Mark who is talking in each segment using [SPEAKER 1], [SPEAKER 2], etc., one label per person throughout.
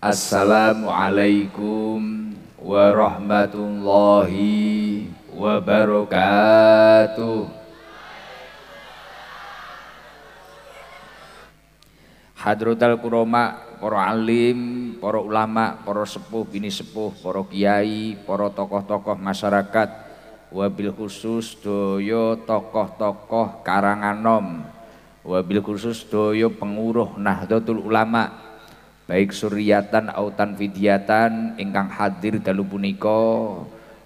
[SPEAKER 1] Assalamualaikum warahmatullahi wabarakatuh. Hadratal kurama, para alim, para ulama, para sepuh, bini sepuh, para kiai, para tokoh-tokoh masyarakat, wabil khusus doyo tokoh-tokoh Karanganom, wabil khusus doyo penguruh Nahdlatul Ulama, baik suriyatan autan fidyatan ingkang hadir dalu punika.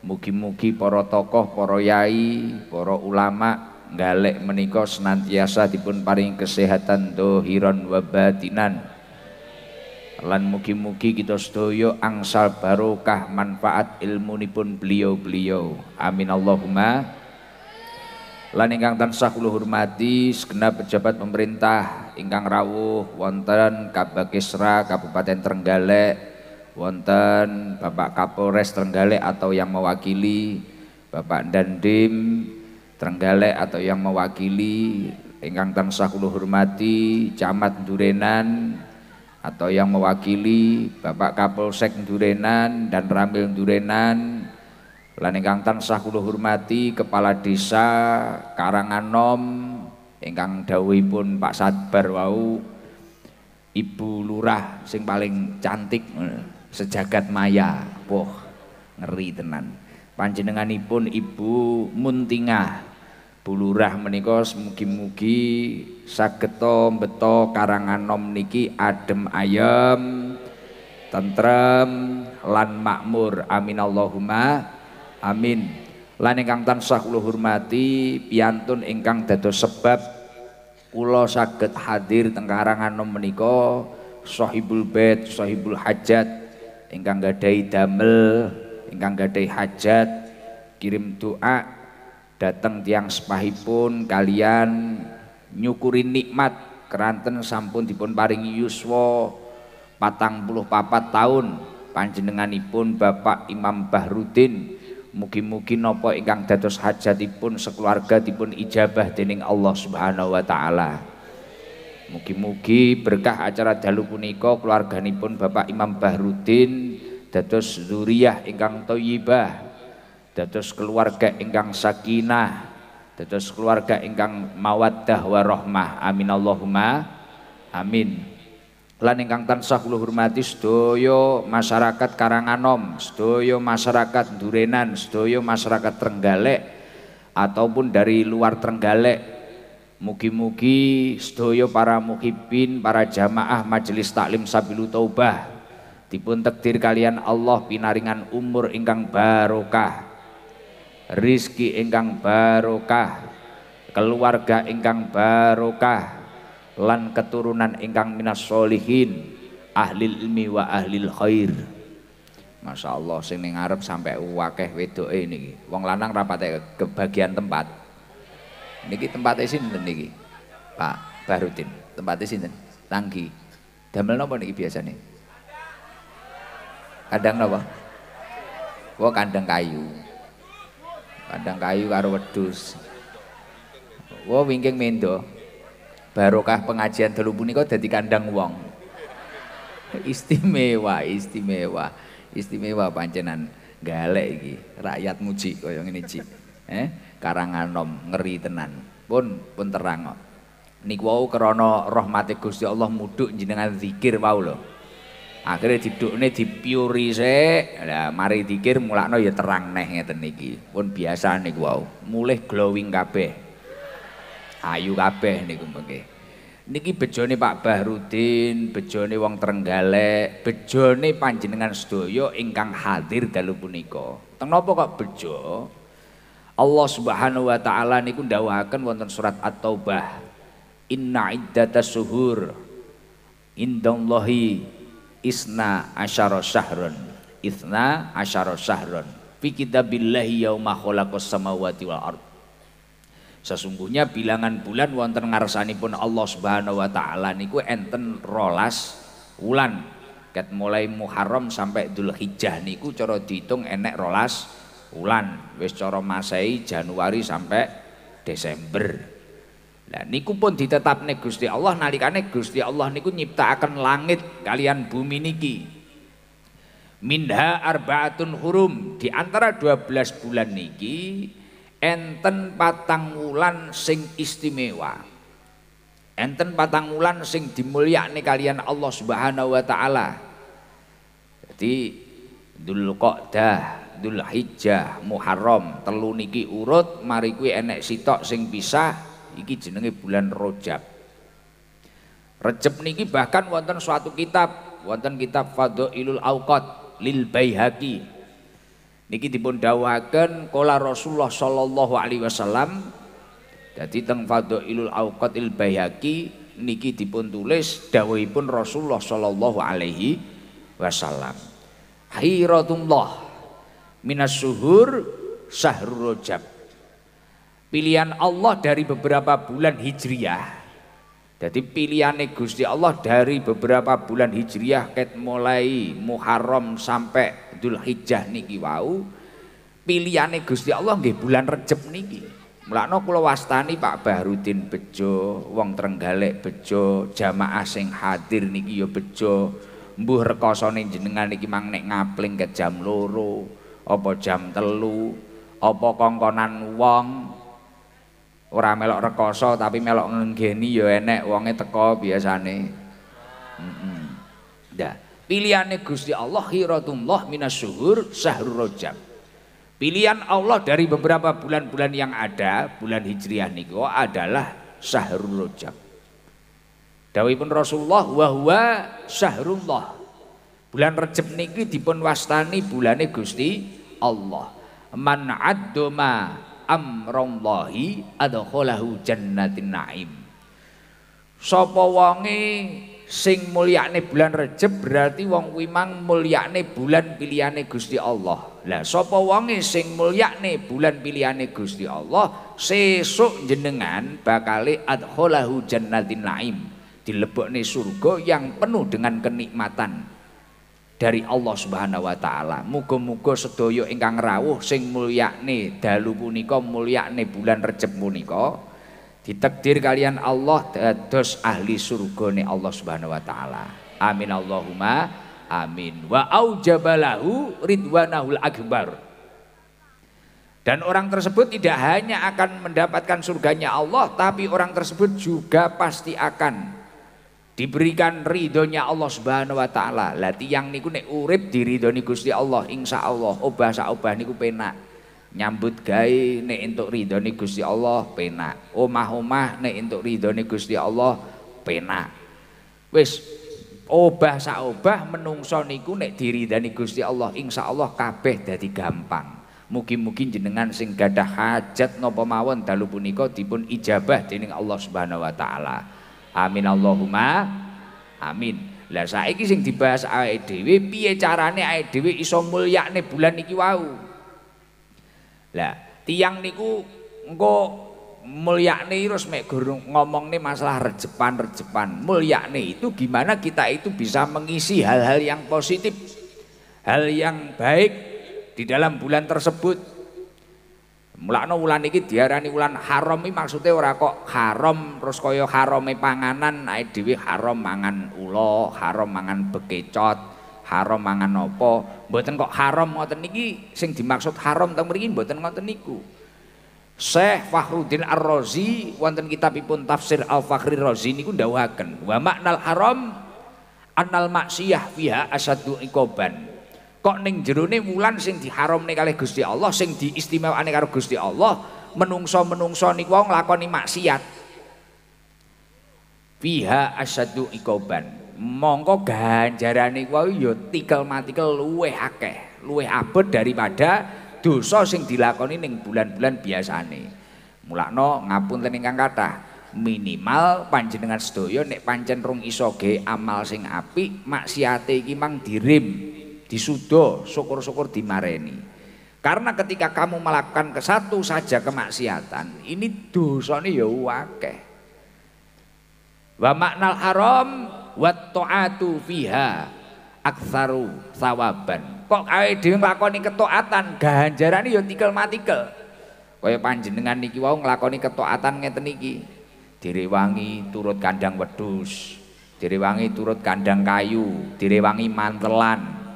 [SPEAKER 1] Mugi-mugi para tokoh, para yai, para ulama galek menika senantiasa dipun paringi kesehatan dohiron wa batinan, lan mugi-mugi kita sedaya angsal barokah manfaat ilmunipun beliau-beliau, amin Allahumma. Lan ingkang tansah kula hormati segenap pejabat pemerintah ingkang rawuh wonten Kabakesra Kabupaten Trenggalek, wonten Bapak Kapolres Trenggalek atau yang mewakili, Bapak Dandim Trenggalek atau yang mewakili, ingkang tansah kula hormati Camat Durenan atau yang mewakili, Bapak Kapolsek Durenan dan Ramil Durenan, lan ingkang tansah kula hormati Kepala Desa Karanganom ingkang dawuhipun Pak Sadbar wau, Ibu Lurah sing paling cantik sejagat maya, wah ngeri tenan. Panjenenganipun Ibu Muntingah, Bu Lurah menika mugi-mugi sageta mbeta Karanganom niki adem ayem, tentrem lan makmur, amin Allahumma amin. Lan ingkang tansah kula hormati piyantun ingkang dados sebab kula saged hadir teng Karanganom menika, Sahibul Bait, Sahibul Hajat ingkang gadahi damel, ingkang gadahi hajat, kirim doa dateng tiang sepahipun kalian nyukuri nikmat keranten sampun dipun paringi yuswa 44 tahun panjenenganipun Bapak Imam Bahrudin. Mugi-mugi napa ingkang dados hajatipun sekeluarga dipun ijabah dening Allah Subhanahu wa taala. Mugi-mugi berkah acara dalu punika keluarganipun Bapak Imam Bahrudin dados zuriyah ingkang thayyibah, dados keluarga ingkang sakinah, dados keluarga ingkang mawaddah warahmah, amin Allahumma amin. Lan ingkang tansah kula hormati sedaya masyarakat Karanganom, sedaya masyarakat Durenan, sedaya masyarakat Trenggalek ataupun dari luar Trenggalek. Mugi-mugi sedaya para muhibin, para jamaah Majelis Taklim Sabilu Taubah dipun takdir kalian Allah pinaringan umur ingkang barokah, rizki ingkang barokah, keluarga ingkang barokah, lan keturunan ingkang minas solihin, ahlil ilmi wa ahlil khair. Masya Allah sing ning ngarep sampai wakeh wedoke niki. Wong lanang rapate kebagian tempat. Niki tempatnya sinten niki? Pak Bahrudin. Tempatnya sinten? Tanggi. Damel napa niki biasane? Kandang napa? Wah kandang kayu. Kandang kayu karo wedhus. Wah wingking mendo. Barokah pengajian dalu punika dadi kandang wong. Istimewa, istimewa, istimewa pancenan galek iki. Rakyat muji kaya ngene iki. Karanganom ngeri tenan. Pun terang kok. Niku wau krana rahmate Gusti Allah mudhuk jenengan zikir wau lho. Akhire didukne dipiuri sik. Lah mari zikir mulakno ya terang neh ngeten iki. Pun biasa niku wau. Mulih glowing kabeh. Ayu kabeh niku mengke. Niki bejone Pak Bahrudin, bejone wong Trenggalek, bejone panjenengan sedaya ingkang hadir dalu punika. Teng napa kok bejo? Allah Subhanahu wa taala niku ndhawuhaken wonten surat At-Taubah. Inna iddatas syuhur indallahi isna asyara syahrun. Isna asyara syahrun. Fi kitabillahi yauma khalaqas samawati wal ardh. Sesungguhnya bilangan bulan wonten ngarsanipun Allah Subhanahu wa taala niku enten 12 wulan. Ket mulai Muharram sampai Dzulhijjah niku cara diitung enek 12 wulan. Wis cara Masehi Januari sampai Desember. Lah niku pun ditetapne Gusti Allah nalikane Gusti Allah niku nyiptakaken langit kalian bumi niki. Minha arbaatun hurum, di antara 12 bulan niki enten 4 wulan sing istimewa. Enten 4 wulan sing dimulyakne kalian Allah Subhanahu wa taala. Jadi Dzulqa'dah, Dzulhijjah, Muharram, telu niki urut, mari kuwi enek sitok sing pisah, iki jenenge bulan Rajab. Rajab niki bahkan wonten suatu kitab, wonten kitab Fadhailul Awqat lil Baihaqi. Niki dipun dawuhaken qala Rasulullah sallallahu alaihi wasallam. Dadi teng Fadhailul Awqat lil Baihaqi niki dipun tulis dawuhipun Rasulullah sallallahu alaihi wasallam. Khairatullah minas syuhur syahrul Rajab. Pilihan Allah dari beberapa bulan hijriyah. Jadi pilihannya Gusti Allah dari beberapa bulan hijriyah ket mulai Muharram sampai Dzulhijjah niki wau. Pilihannya Gusti Allah nggih bulan Rajab niki. Mulakno kula wastani Pak Bahrudin bejo, wong Trenggalek bejo, jamaah sing hadir niki ya bejo. Mbuh rekasane jenengan niki mang nek ngapling ke jam 2 apa jam 3 apa kongkonan wong ora melok rekoso tapi melok ngenggeni ya enek wonge teko biasane. Dah, pilihane Gusti Allah khiratullah minasyuhur syahrul Rajab. Pilihan Allah dari beberapa bulan-bulan yang ada, bulan hijriah niku adalah syahrul Rajab. Dawuhipun Rasulullah wa huwa syahrullah. Bulan Rajab niki dipun wastani bulane Gusti Allah. Man addoma amrallahi adkhalahu jannatin naim. Sapa wonge sing mulyakne bulan Rajab berarti wong kuwi mang mulyakne bulan pilihane Gusti Allah. Lah sapa wonge sing mulyakne bulan pilihane Gusti Allah, sesuk jenengan bakale adkhalahu jannatin naim. Dilebokne surga yang penuh dengan kenikmatan dari Allah Subhanahu wa taala. Muga-muga sedaya ingkang rawuh sing mulyakne dalu punika, mulyakne bulan Rajab punika ditakdir kalian Allah dados ahli surgane Allah Subhanahu wa taala. Amin Allahumma amin. Wa aujabalahu ridwanahul akbar. Dan orang tersebut tidak hanya akan mendapatkan surganya Allah, tapi orang tersebut juga pasti akan diberikan ridhonya Allah Subhanahu wa taala. Lah tiyang niku nek urip diridhoni Gusti Allah insyaallah obah sak obah niku penak. Nyambut gawe nek entuk ridhoni Gusti Allah penak. Omah-omah nek entuk ridhoni Gusti Allah penak. Wis obah sak obah menungso niku nek diridhani Gusti Allah insyaallah kabeh dadi gampang. Mugi-mugi jenengan sing gadah hajat napa mawon dalu punika dipun ijabah dening Allah Subhanahu wa taala. Amin Allahumma amin. Lah saiki sing dibahas awake dhewe piye carane awake dhewe iso mulyakne bulan iki wau. Lah tiyang niku engko mulyakne terus mek gurung ngomongne masalah rejepan. Mulyakne itu gimana kita itu bisa mengisi hal-hal yang positif, hal yang baik di dalam bulan tersebut. Mulakno wulan iki diarani wulan haram iki maksude ora kok haram terus kaya harame panganan awake dhewe haram mangan ula, haram mangan bekecot, haram mangan apa. Mboten kok haram ngoten niki sing dimaksud haram teng mriki mboten ngoten niku. Syekh Fakhruddin Ar-Razi wonten kitabipun Tafsir Al-Fakhri Razi niku ndawuhaken wa maknal haram annal maksiyah fiha asaddu iqaban. Kok ning jerone wulan sing diharamne kalih Gusti Allah, sing diistimewaane karo Gusti Allah, menungso-menungso niku wong nglakoni maksiat. Fiha asyaddu iqaban. Mongko ganjarane kuwi ya tikel-matikel luweh akeh, luweh abot daripada dosa sing dilakoni ning bulan-bulan biasane. Mulakno ngapunten ingkang kathah, minimal panjenengan sedaya nek pancen rung iso ge amal sing apik, maksiate iki mang dirim. Disudo syukur-syukur dimareni. Karena ketika kamu melakukan ke satu saja kemaksiatan, ini dosane ya akeh. Wa maknal haram wa ta'atu fiha aktsaru thawaban. Kok awake dhewe nglakoni ketaatan ganjarane ya tikel-matikel. Kaya panjenengan niki wau nglakoni ketaatan ngeten iki. Direwangi turut kandang wedhus, direwangi turut kandang kayu, direwangi mantelan.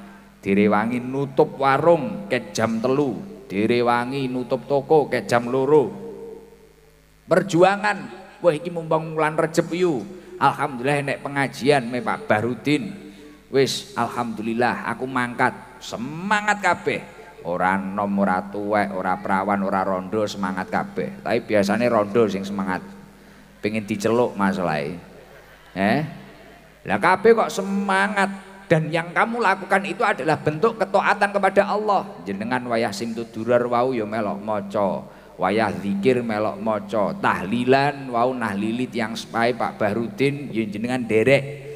[SPEAKER 1] direwangi nutup warung ke jam 3, direwangi nutup toko ke jam 2. Perjuangan, wah iki mumpung wulan Rejeb yu. Alhamdulillah nek pengajian me Pak Barudin. Wis alhamdulillah aku mangkat, semangat kabeh. Ora nom, ora tuwek, ora prawan, ora rondo, semangat kabeh. Tapi biasanya rondo sing semangat. Pengen diceluk masalahe. Lah kabeh kok semangat, dan yang kamu lakukan itu adalah bentuk ketaatan kepada Allah. Jenengan wayah simtu durar wau ya melok maca, wayah zikir melok maca, tahlilan wau nahlili tiyang sepahe Pak Barudin ya jenengan derek.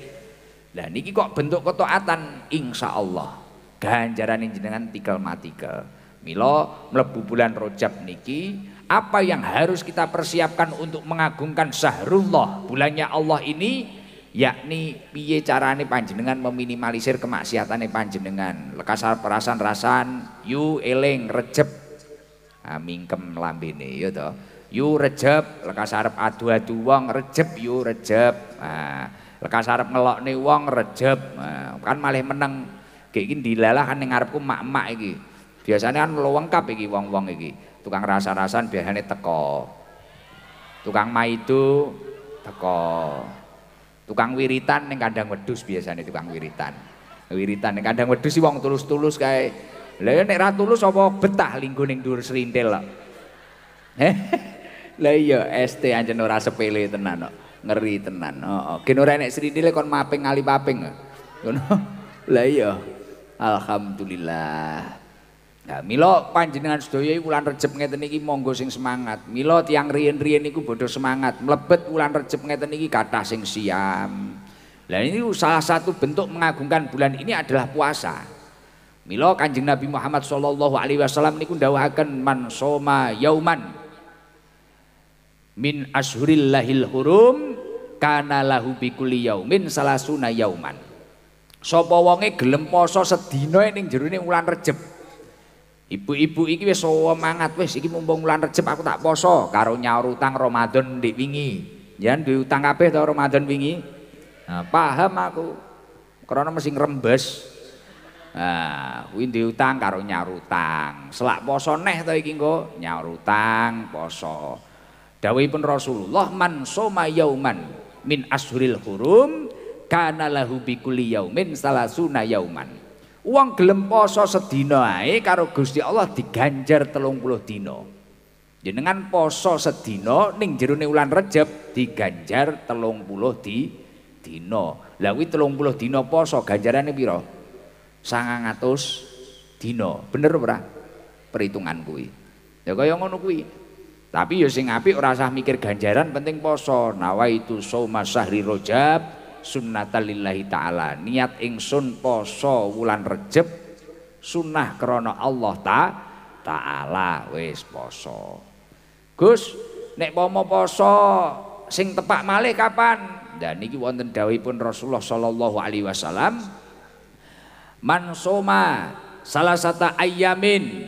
[SPEAKER 1] Lah niki kok bentuk ketaatan, insyaallah ganjaran jenengan tikel matikel. Mila mlebu bulan Rajab niki, apa yang harus kita persiapkan untuk mengagungkan Syahrullah, bulannya Allah ini, yakni piye carane panjenengan meminimalisir kemaksiatane panjenengan. Lekas perasan-rasan yu eling Rejeb mingkem lambene ya to. Yu Rejeb lekas arep adu-adu wong Rejeb yu Rejeb. Lekas arep ngelokne wong Rejeb. Kan malih meneng kayak iki dilalah kan ning ngarepku mak-mak iki. Biasanya kan lengkap iki wong-wong iki. Tukang rasa-rasan biasanya teko. Tukang maidu teko. Tukang wiritan ning kandang wedhus biasanya tukang wiritan. Wiritan ning kandang wedhus wong tulus-tulus kae. Lah nek ra tulus apa betah linggo ning dhuwur srintil kok. Lah iya ST anjen ora sepele tenan kok. Ngeri tenan. Heeh. Gen ora nek srintile kon maping ngali paping. Ngono. Lah iya. Alhamdulillah. Nah, mila panjenengan sedaya wulan Rejeb ngeten iki monggo sing semangat. Mila tiyang riyen-riyen niku bodho semangat. Mlebet wulan Rejeb ngeten iki kathah sing siam. Lah ini salah satu bentuk mengagungkan bulan ini adalah puasa. Mila Kanjeng Nabi Muhammad sallallahu alaihi wasallam niku ndawuhaken man soma yauman min ashurillahil hurum kana lahu bikulli yaumin salasuna yauman. Sapa wonge gelem poso sedina ning jerone wulan Rejeb. Ibu-ibu iki wis semangat, wis iki mumpung wulan Rejeb aku tak poso karo nyaur utang Ramadan ndik wingi. Jan duwe utang kabeh to Ramadan wingi. Nah, paham aku. Karena mesti ngrembes. Nah, kuwi duwe utang karo nyaur utang. Selak poso neh to iki engko nyaur utang, poso. Dawuhipun Rasulullah man soma yauman min ashuril hurum kana lahu bikulli yaumin salasuna yauman. Wong gelem poso sedina ae karo Gusti Allah diganjar 30 dina. Jenengan poso sedina ning jerone wulan Rejeb diganjar 30 dina. Lah kuwi 30 dina poso ganjarane pira? 900 dina. Bener ora? Perhitungan kuwi. Ya kaya ngono kuwi. Tapi ya sing apik ora usah mikir ganjaran, penting poso. Nawaitu shauma syahri Rajab sunnatan lillahi ta'ala. Niat ingsun poso wulan Rejeb sunnah krana Allah ta'ala. Wis poso. Gus, nek pomo poso sing tepak malih kapan? Dan niki wonten dawuhipun Rasulullah sallallahu alaihi wasallam, man soma salasata ayyamin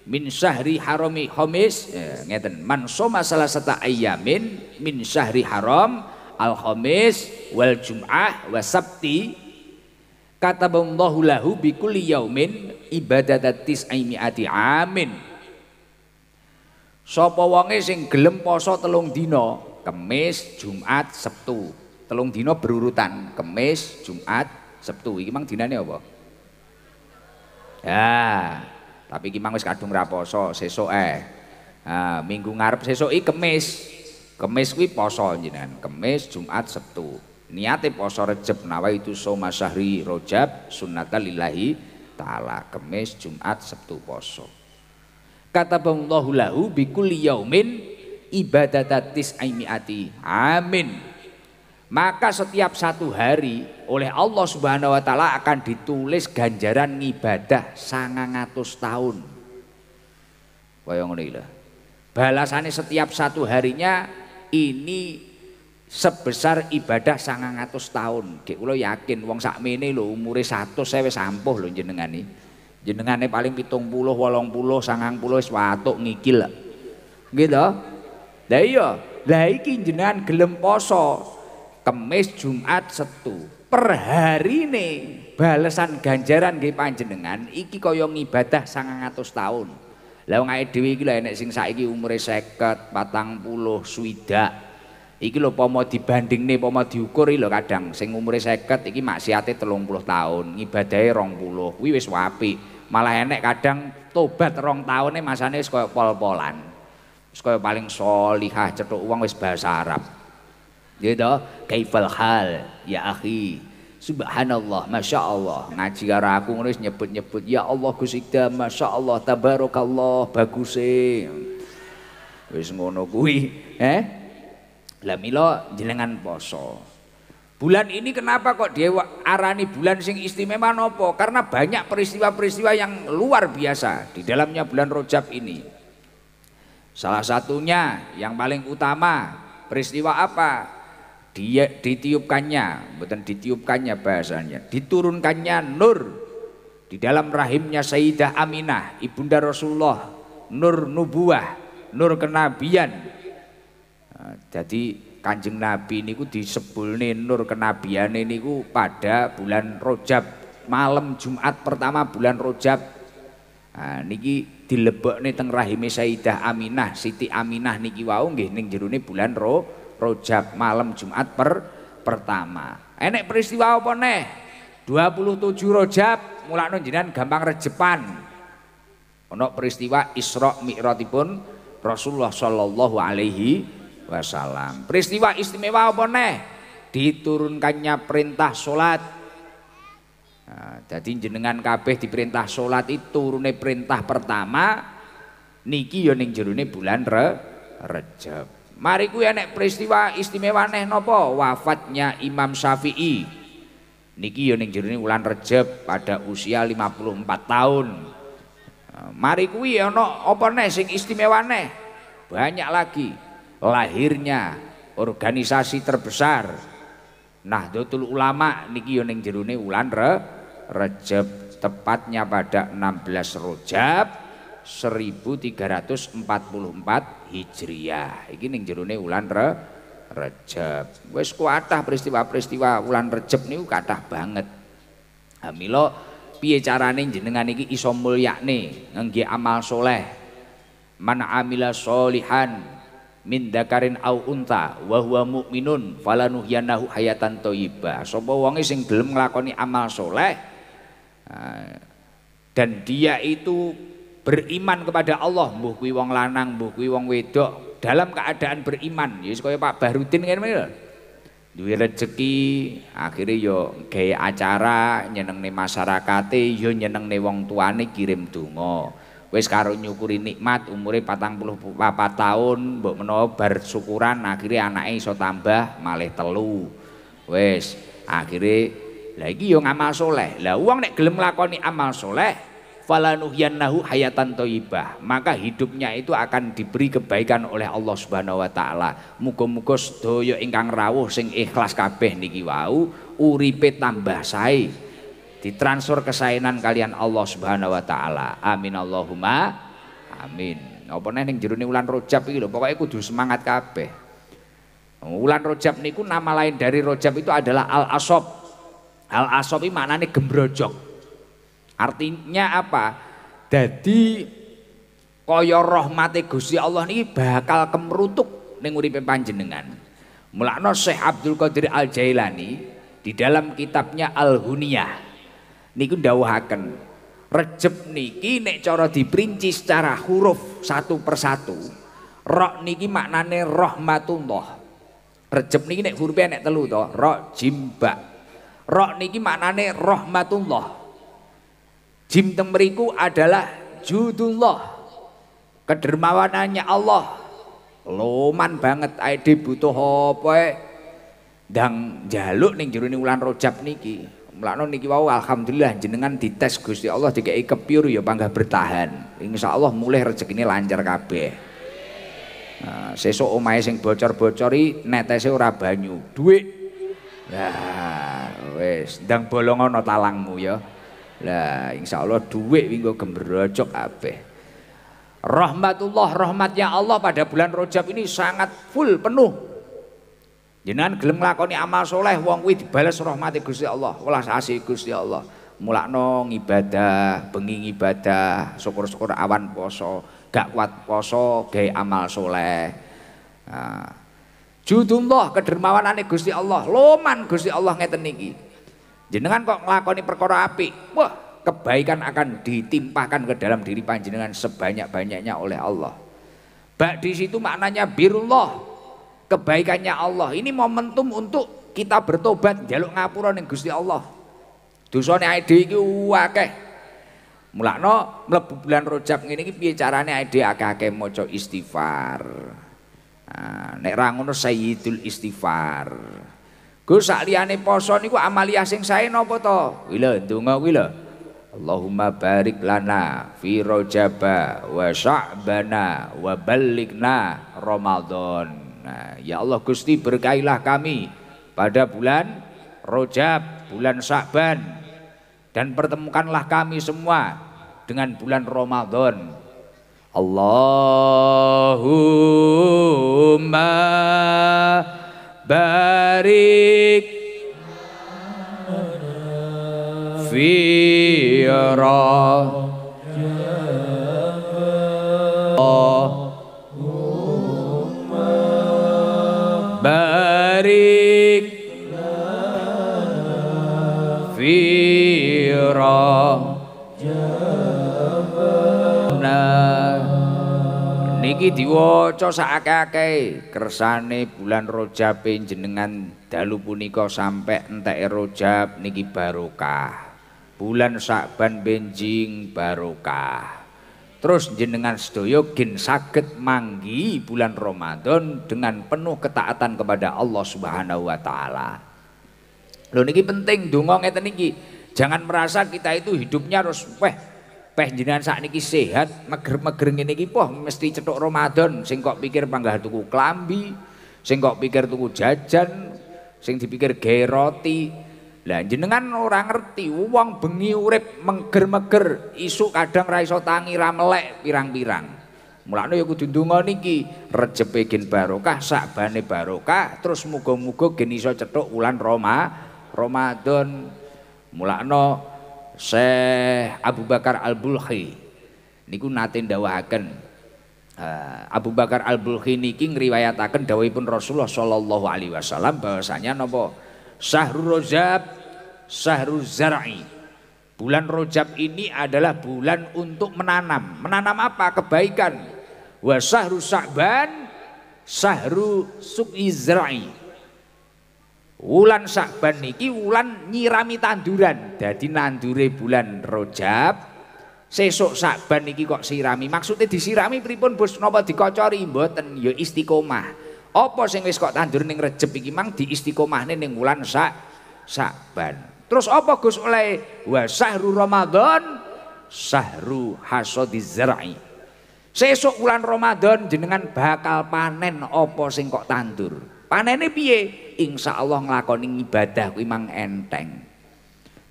[SPEAKER 1] min syahri harami khamis, ngeten, man soma salasata ayyamin min syahri haram al-khamis wal jum'ah wa sabti kataballahu lahu bi kulli yaumin ibadatatis aimiati amin. Sapa wonge sing gelem poso 3 dina, Kemis, Jumat, Sabtu. 3 dina berurutan, Kemis, Jumat, Sabtu. Iki mang dinane apa? Ya, tapi iki mang wis kadung ra poso, sesuk minggu ngarep sesuk iki Kemis. Kemis kuwi poso jenengan, Kemis, Jumat, Sabtu. Niate poso Rejeb nawaitu shauma syahri Rajab sunnatan lillahi ta'ala. Kemis, Jumat, Sabtu poso. Kataballahu lahu bikulli yaumin ibadatatis aimiati amin. Maka setiap 1 hari oleh Allah Subhanahu wa taala akan ditulis ganjaran ngibadah 900 tahun. Kaya ngono iki lho. Balasannya setiap 1 harinya ini sebesar ibadah 900 tahun. Nek kula yakin wong sakmene lho umure 100 wis ampuh lho jenengane. Jenengane paling 70, 80, 90 wis watuk ngikil. Nggih to? Lah iya, lah iki jenengan gelem poso Kemis, Jumat, Sabtu. Per harine balesan ganjaran nggih panjenengan iki kaya ngibadah 900 tahun. Lah wong awake dhewe iki lho enek sing saiki umure 50, 40, swidak. Iki lho pomo dibandingne pomo diukur iki lho kadang sing umure 50 iki maksiate 30 tahun, ngibadahe 20. Kuwi wis apik. Malah enek kadang tobat 2 taune masane wis kaya pol-polan. Wis kaya paling sholihah cetuk wong wis bahasa Arab. Gitu, kaifal hal ya akhi. Subhanallah, masya Allah. Ngaji karo aku ngono wis nyebut-nyebut ya Allah Gusti Ida, masya Allah, tabarakallah, bagus e. Wis ngono kuwi, Lah mila jenengan poso. Bulan ini kenapa kok dia arani bulan sing istimewa nopo? Karena banyak peristiwa-peristiwa yang luar biasa di dalamnya bulan Rajab ini. Salah satunya yang paling utama peristiwa apa? Dia ditiupkannya, bukan ditiupkannya bahasanya, diturunkannya nur di dalam rahimnya Sayyidah Aminah, ibunda Rasulullah, nur nubuah, nur kenabian. Nah, jadi Kanjeng Nabi niku disebulne nur kenabian niku pada bulan Rajab, malam Jumat pertama bulan Rajab. Nah, niki dilebokne teng rahime Sayyidah Aminah, Siti Aminah niki wau nggih ning jerone bulan Rajab malam Jumat pertama. Enek peristiwa apa neh? 27 Rajab mulakno jenengan gampang rejepan. Ono peristiwa Isra Mi'rajipun Rasulullah sallallahu alaihi wasallam. Peristiwa istimewa apa neh? Diturunkannya perintah salat. Nah, jadi jenengan kabeh diperintah salat itu turune perintah pertama niki ya ning jerone bulan Rajab. Mari kuwi enek peristiwa istimewa neh napa? Wafatnya Imam Syafi'i. Niki ya ning jerone wulan Rajab pada usia 54 tahun. Mari kuwi ana apa neh sing istimewa neh? Banyak lagi. Lahirnya organisasi terbesar Nahdlatul Ulama niki ya ning jerone wulan Rajab tepatnya pada 16 Rajab 1344 Hijriah. Iki ning jerone wulan Rajab. Wis kuatah peristiwa-peristiwa wulan Rajab niku kathah banget. Ha mila piye carane jenengan iki iso mulyakne ngangge amal soleh. Man amila sholihan min dzakarin au unta wa huwa mukminun falanuhyanahu hayatan thayyibah. Sapa wonge sing gelem nglakoni amal soleh dan dia itu beriman kepada Allah, mbuh kuwi wong lanang, mbuh kuwi wong wedok, dalam keadaan beriman. Ya kaya Pak Bahrudin ngene lho. Duwe rezeki, akhire yo gawe acara nyenengne masyarakate, yo nyenengne wong tuane kirim donga. Wis karo nyukuri nikmat umure 44 tahun, mbok menawa bar syukuran akhire anake iso tambah malih 3. Wis, akhire lah iki yo ngamal soleh. Lah wong nek gelem nglakoni amal soleh falanuhyannahu hayatan thayyibah, maka hidupnya itu akan diberi kebaikan oleh Allah Subhanahu wa taala. Muga-muga sedaya ingkang rawuh sing ikhlas kabeh niki wau uripe tambah sae, ditransfer kesaenan kalian Allah Subhanahu wa taala. Amin Allahumma amin. Apa neh ning jerone wulan Rajab iki lho, pokoke kudu semangat kabeh. Wulan Rajab niku nama lain dari Rajab itu adalah Al-Asab. Al-Asab iki maknane gembrojok. Artinya apa? Jadi kaya rahmate Gusti Allah niki bakal kemrutuk ning uripe panjenengan. Mulakno Syekh Abdul Qadir Al-Jailani di dalam kitabnya Al-Huniyah niku ndawuhaken Rejeb niki nek cara diperinci secara huruf satu persatu, ra niki maknane rahmatullah. Rejeb niki nek hurufe nek 3 to, ra jim ba. Ra niki maknane rahmatullah. Jim teng mriku adalah judullah, kedermawanannya Allah. Loman banget ae butuh apa ndang njaluk ning jero wulan Rajab niki. Mulane niki wau alhamdulillah jenengan dites Gusti Allah dikeki kepiur ya panggah bertahan. Insyaallah mulih rezekine lancar kabeh. Nah, sesuk omahe sing bocor-bocori netese ora banyu, dhuwit. Lah wis ndang bolong ana talangmu ya. Lah insyaallah dhuwit winggo gembrojok kabeh. Rahmatullah, rahmatnya Allah pada bulan Rajab ini sangat full penuh. Jenengan gelem nglakoni amal soleh wong kuwi dibales rahmate Gusti Allah, welas asih Gusti Allah. Mulakno ngibadah, bengi ngibadah, syukur-syukur awan poso, gak kuat poso gawe amal soleh. Nah, judullah kedermawanane Gusti Allah, loman Gusti Allah ngeten niki. Jenengan kok nglakoni perkara apik, wah kebaikan akan ditimpahkan ke dalam diri panjenengan sebanyak-banyaknya oleh Allah. Bak di situ maknanya birullah. Kebaikannya Allah ini momentum untuk kita bertobat njaluk ngapura ning Gusti Allah. Dosane awake dhewe iki akeh. Mulakno mlebu bulan Rajab ngene iki piye carane awake dhewe akeh-akeh maca istighfar. Nah, nek ra ngono sayyidul istighfar. Gus sak liyane poso niku amaliyah sing sae napa to? Kuwi lho ndonga kuwi lho. Allahumma barik lana fi Rajaba wa Sya'bana wa ballighna Ramadan. Nah, ya Allah Gusti berkailah kami pada bulan Rajab, bulan Sya'ban, dan pertemukanlah kami semua dengan bulan Ramadan. Allahumma barik fi barik niki diwaca sakake kersane bulan Rajab jenengan dalu punika sampai enteke Rajab niki barokah. Bulan Sya'ban benjing barokah. Terus jenengan sedaya gen saged manggi bulan Ramadan dengan penuh ketaatan kepada Allah Subhanahu wa taala. Lho niki penting donga ngeten niki. Jangan merasa kita itu hidupnya harus peh jenengan sakniki sehat, meger-meger ngene iki poh mesti cetuk Ramadan, sing kok pikir panggah tuku klambi, sing kok pikir tuku jajan, sing dipikir gawe roti. Lah jenengan ora ngerti wong bengi urip meger-meger, isuk kadang ra iso tangi ra melek pirang-pirang. Mulane ya kudu ndonga niki, rejepe gen barokah, sakbane barokah, terus muga-muga gen iso cetuk wulan Ramadan. Mulane Syekh Abu Bakar Al-Bulkhi niku nate ndawuhaken Abu Bakar Al-Bulkhi niki ngriwayataken dawuhipun Rasulullah sallallahu alaihi wasallam bahwasanya napa Syahrul Rajab Syahrul Zar'i. Bulan Rajab ini adalah bulan untuk menanam. Menanam apa? Kebaikan. Wa Syahrul Sya'ban Syahrul Suqi Zar'i. Wulan Sya'ban niki wulan nyirami tanduran. Dadi nandure bulan Rajab, sesuk Sya'ban niki kok sirami. Maksudnya disirami pripun Bos? Napa dikocori? Mboten, ya istiqomah. Apa sing wis kok tandur ning Rejeb iki mang diistiqomahne ning wulan Sya'ban. Terus apa Gus oleh wa syahrul Ramadan syahru hasadiz zar'i. Sesuk wulan Ramadan jenengan bakal panen apa sing kok tandur. Panene piye? Insyaallah nglakoni ibadah kuwi mang enteng.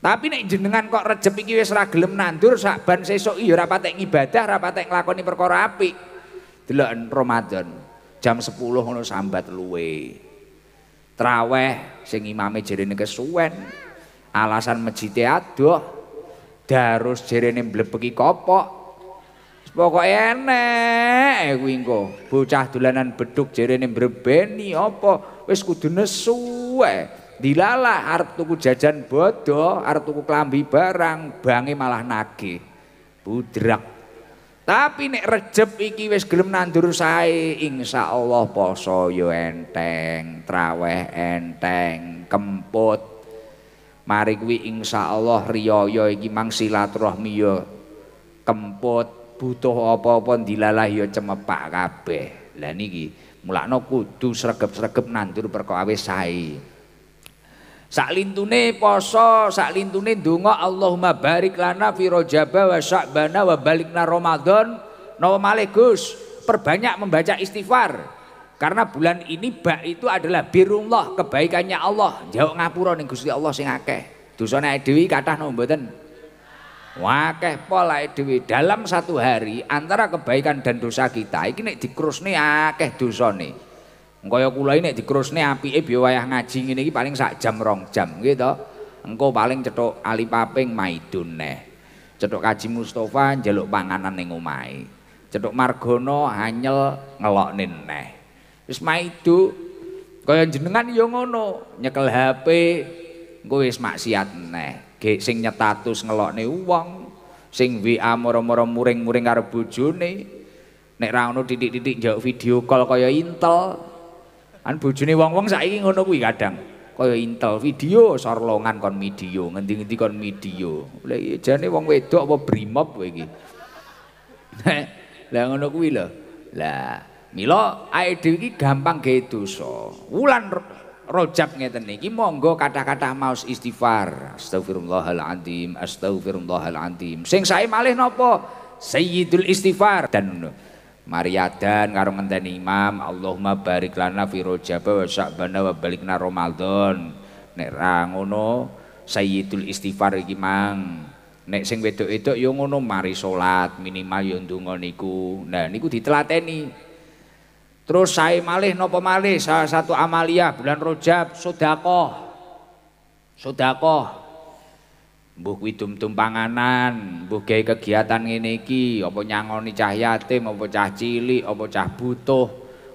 [SPEAKER 1] Tapi nek jenengan kok Rejeb iki wis ra gelem nandur, Sya'ban sesuk ya ora patek ibadah, ora patek nglakoni perkara apik. Delok Ramadan jam 10 ngono sambat luwe. Traweh sing imame jerene kesuwen. Alasan masjid adoh, darus jerene mlebeki kopok. Pokoke enek kuwi engko. Bocah dolanan beduk jerene mbrebeni apa wis kudu nesu ae. Dilalah arep tuku jajan bodo, arep tuku klambi barang, bange malah nagih. Budrak. Tapi nek Rejeb iki wis gelem nandur sae, insyaallah poso yo enteng, traweh enteng, kemput. Mari kuwi insyaallah riyaya iki mang silaturahmi ya kemput, butuh apa-apa dilalah ya cemepak kabeh. Lah niki mulakno kudu sregep-sregep nandur perkara wis sae. Saklintune poso, saklintune ndonga Allahumma barik lana fi Rajaba wa Sya'bana wa balikna Ramadan. Napa malih Gus? Perbanyak membaca istighfar. Karena bulan ini bak itu adalah birullah, kebaikannya Allah. Jauh ngapura ning Gusti Allah sing akeh. Dosane awake dhewe kathah napa mboten? Akeh pol awake dhewe. Dalam satu hari antara kebaikan dan dosa kita iki nek dikrusne akeh dosane. Kaya kula iki nek dikrusne apike biaya wayah ngaji ngene iki paling sak jam 2 jam nggih to. Engko paling cetuk Ali Paping maidun neh. Cetuk Kaji Mustofa njaluk panganan ning omahe. Cetuk Margono hanyel ngelokne neh. Wis maidu kaya jenengan ya ngono, nyekel HP engko wis maksiat neh. Gek sing nyetatus ngelokne wong, sing WA moro-moro muring-muring karo bojone. Nek ra ono titik-titik njaluk video call kaya Intel. Kan bojone wong-wong saiki ngono kuwi kadang. Kaya Intel video sorlongan kon video, ngendi-ngendi kon video. Lah iya jane wong wedok apa brimob kowe iki. Lah ngono kuwi lho. Lah mila awake dhewe iki gampang gawe dosa. Wulan Rajab ngeten iki monggo kata-kata maos istighfar. Astagfirullahaladzim, astagfirullahaladzim. Sing sae malih napa? Sayyidul istighfar dan Mariadan karo ngenteni imam Allahumma barik lana fi Rajab wa Sya'ban wa balikna Ramadan. Nek ra ngono sayyidul istighfar iki mang. Nek sing wedok-wedok ya ngono mari salat minimal ya ndonga niku. Nah niku ditelateni. Terus sae malih napa malih salah satu amaliyah bulan Rajab sedekah. Sedekah. Mbuh kuwi tum-tum panganan, mbuh gawe kegiatan ngene iki, apa nyangoni cah yatim, apa cah cilik, apa cah butuh,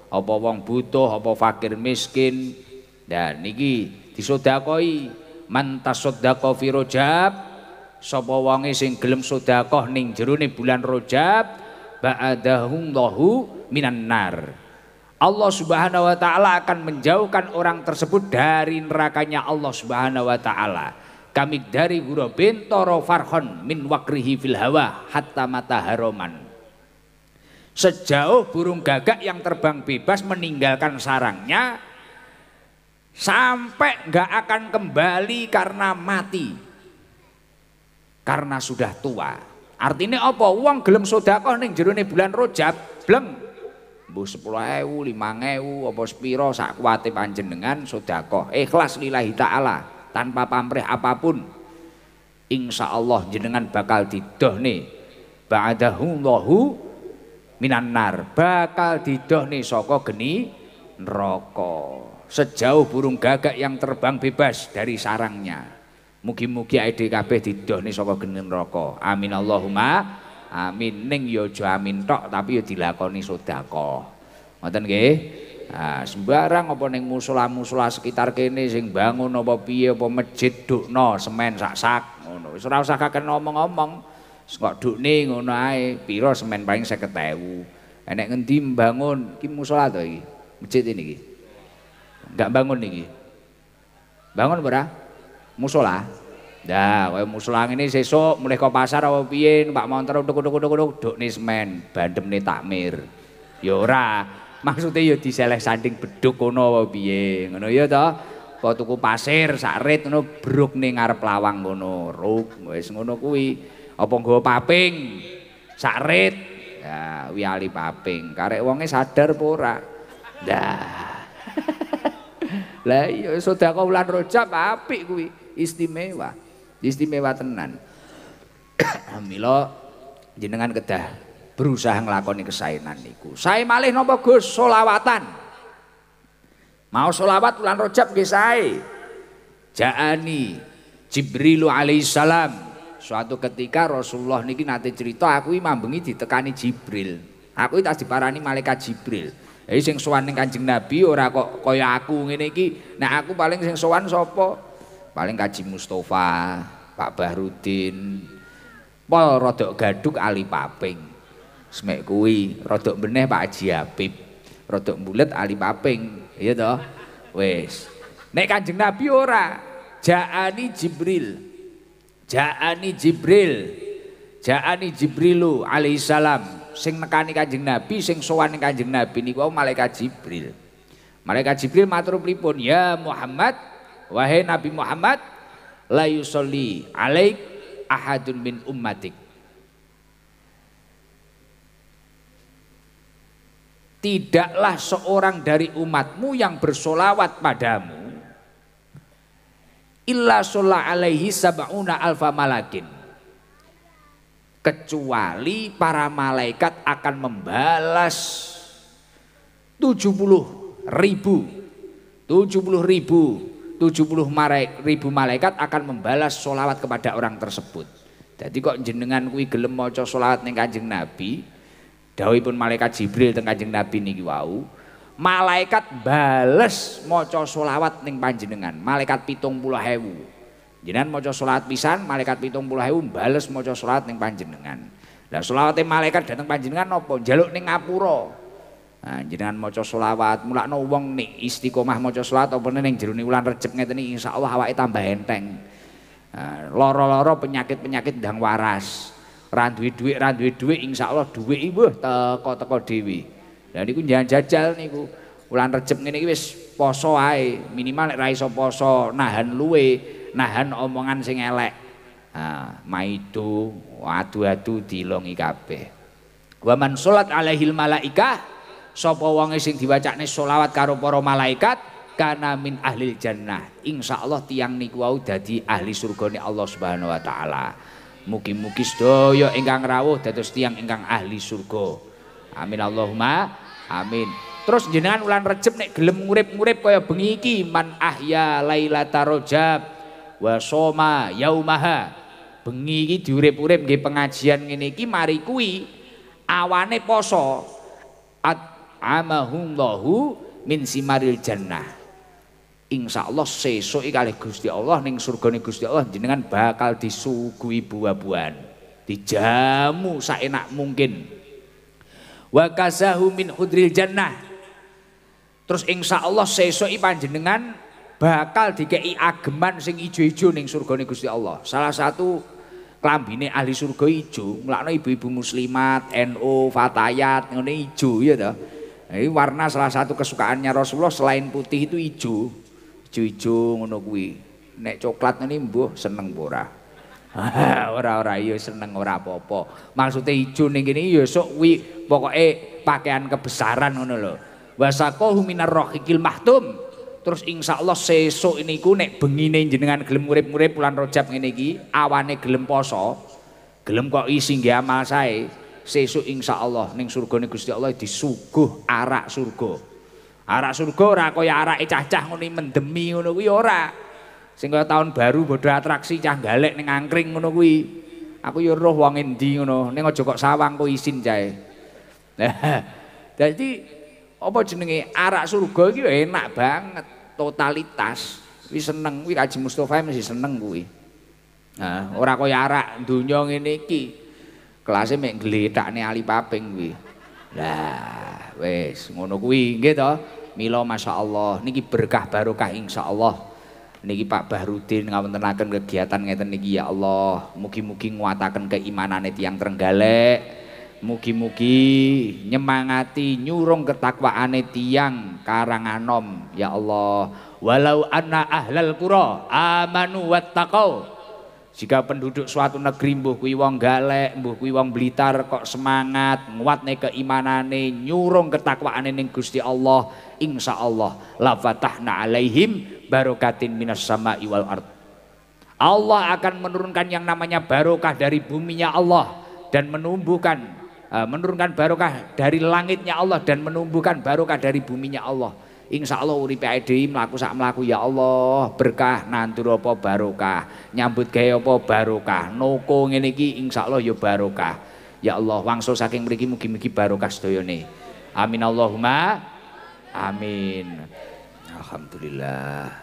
[SPEAKER 1] apa wong butuh, apa fakir miskin. Dan niki disedekoi, man tasaddaqa fi Rajab, sapa wonge sing gelem sedekah ning jerone bulan Rajab, ba'adahullahu minan nar. Allah Subhanahu wa taala akan menjauhkan orang tersebut dari nerakanya Allah Subhanahu wa taala. Kami dari hurabin toro farhon min wakrihi fil hawa hatta mata haroman. Sejauh burung gagak yang terbang bebas meninggalkan sarangnya sampai nggak akan kembali karena mati, karena sudah tua. Artinya apa? Uang gelem sedekah ning jerone bulan Rajab bleng mbuh 10.000, 5.000 apa sepiro sak kuwate panjenengan sedekah ikhlas lillahi taala. Tanpa pamrih apapun, insya Allah jenengan bakal didohne ba'adahullahu minan nar, bakal didohne saka geni neraka sejauh burung gagak yang terbang bebas dari sarangnya. Mugi-mugi awake kabeh didohne saka geni neraka. Amin Allahumma amin. Ning ya aja amin tok tapi ya dilakoni sedekah. Ngoten nggih. Nah, sembarang apa ning musala-musala sekitar kene sing bangun apa piye apa masjid dukno semen sak-sak ngono. Wis ora usah kakek ngomong-ngomong. Kok dukne ngono ae. Pira semen paling 50.000. Enek ngendi mbangun iki musala to iki? Masjid ini iki. Enggak bangun iki. Bangun ora? Musala. Nah, kaya musala ngene sesuk mulih ke pasar apa piye Pak Montor uduk-uduk dukne semen, bandemne takmir. Ya ora. Maksudnya ya diseleh sanding beduk ngono apa piye ngono ya to. Apa tuku pasir sak rit ngono bruk ning ngarep lawang ngono. Ruk wis ngono kuwi. Apa nggawa paping sak rit. Ya kuwi Ali Paping. Karek wonge sadar apa ora? Dah. Lah iya sedekah wulan Rajab apik kuwi, istimewa. Istimewa tenan. Mila jenengan kedah berusaha nglakoni kesaenan niku. Sae malih napa Gus? Sholawatan. Mau sholawat bulan Rajab nggih sae. Ja'ani Jibril alaihissalam. Suatu ketika Rasulullah niki nate cerita aku iki mambengi ditekani Jibril. Aku iki tak diparani malaikat Jibril. Jadi sing sowan ning Kanjeng Nabi ora kok kaya aku ngene iki. Nek aku paling sing sowan sapa? Paling Kaji Mustofa, Pak Bahrudin. Pol rodok gaduk Ali Paping. Semek kuwi rodok beneh Pak Haji Habib, rodok mbulet Ali Paping, iya toh? Wis. Nek Kanjeng Nabi ora, Ja'ani Jibril. Ja'ani Jibril. Ja'ani Jibrilu alaihissalam. Sing nekani Kanjeng Nabi, sing sowan ning Kanjeng Nabi niku malaikat Jibril. Malaikat Jibril matur pripun? Ya Muhammad, wahai Nabi Muhammad, la yusolli alaik ahadun min ummatik. Tidaklah seorang dari umatmu yang bersolawat padamu illa sholla alaihi sab'una alfa malakin, kecuali para malaikat akan membalas 70.000 ribu malaikat akan membalas sholawat kepada orang tersebut. Jadi kok jenengan kuwi gelem maca sholawat ning Kanjeng Nabi, dawuhipun malaikat Jibril teng Kanjeng Nabi niki wau, malaikat bales maca sholawat ning panjenengan, malaikat 70.000. Jenengan maca sholawat pisan, malaikat 70.000 bales maca sholawat ning panjenengan. Lah sholawate malaikat dateng panjenengan napa? Njaluk ning ngapura. Nah, jenengan maca sholawat, mulakno wong nek istiqomah maca sholawat apa ning jerone wulan Rejeb ngeten iki insyaallah awake tambah enteng. Nah, loro-loro penyakit-penyakit ndang waras. Ra duwe dhuwit insyaallah dhuwit iki wah teko-teko dhewe. Lah niku njangan jajal niku. Wulan Rejeb ngene iki wis poso ae, minimal nek ra iso poso nahan luwe, nahan omongan sing elek. Nah, maidu adu-adu dilongi kabeh. Wa man sholat alaihil malaikah, sapa wonge sing diwacane sholawat karo para malaikat kana min ahlil jannah. Insyaallah tiyang niku wau dadi ahli surgane Allah Subhanahu wa taala. Mugi-mugi sedaya ingkang rawuh dados tiyang ingkang ahli surga. Amin Allahumma amin. Terus jenengan wulan Rejeb nek gelem ngurip-ngurip kaya bengi iki man ahya lailatar rajab wa shoma yaumaha. Bengi iki diurip-urip nggih pengajian ngene iki mari kuwi awane poso amahullahu min simaril jannah. Insyaallah sesuk iki kalih Gusti Allah ning surgane Gusti Allah jenengan bakal disuguhi buah-buahan, dijamu saenak mungkin. Wa kasahu min hudril jannah. Terus insyaallah sesuk iki panjenengan bakal dikei ageman sing ijo-ijo ning surgane Gusti Allah. Salah satu klambine ahli surga ijo, mulakno ibu-ibu muslimat, NU, fatayat ngene ijo ya toh. Ini warna salah satu kesukaannya Rasulullah selain putih itu ijo. Ijo-ijo ngono kuwi. Nek coklat ngene mbuh seneng ora? Ora ya seneng ora apa-apa. Maksude ijo ning kene ya sok kuwi pokoke pakaian kebesaran ngono lho. Wasaqahu minar rahiqil mahtum. Terus insyaallah sesuk niku nek bengine jenengan gelem urip-urip bulan Rajab ngene iki, awane gelem poso, gelem kok isi nggih amal sae, sesuk insyaallah ning surgane Gusti Allah disuguh arak surga. Arak surga ora kaya arake cah-cah ngene mendemi ngono kuwi ora. Sing kaya tahun baru bodho atraksi cah galek ning angkring ngono kuwi. Aku ya roh wong endi ngono, ning aja kok sawang kok isin cae. Dadi apa jenenge arak surga iki enak banget, totalitas. Kuwi seneng, kuwi Kaji Mustofa mesti seneng kuwi. Nah, ora kaya arak donya ngene iki. Kelase mek glethakne ali paping kuwi. Lah, wis ngono kuwi nggih to. Mila masyaallah niki berkah barokah insyaallah. Niki Pak Bahrudin ngawontenaken kegiatan ngeten niki ya Allah. Mugi-mugi nguataken keimanane tiyang Trenggalek. Mugi-mugi nyemangati nyurung ketakwaane tiyang Karanganom ya Allah. Walau anna ahlal qura amanu wattaqau. Jika penduduk suatu negeri mbuh kuwi wong Galek, mbuh kuwi wong Blitar kok semangat nguatne keimanane nyurung ketakwaane ning Gusti Allah, insyaallah la fatahna alaihim barokatin minas sama'i wal ard. Allah akan menurunkan yang namanya barokah dari buminya Allah dan menurunkan barokah dari langitnya Allah dan menumbuhkan barokah dari buminya Allah. Insya Allah uripe dhewe mlaku sak mlaku ya Allah berkah, nandur apa barokah, nyambut gawe apa barokah, noko ngene iki insya Allah ya barokah. Ya Allah wangsul saking mriki mugi-mugi barokah sedayane. Amin Allahumma amin. Alhamdulillah.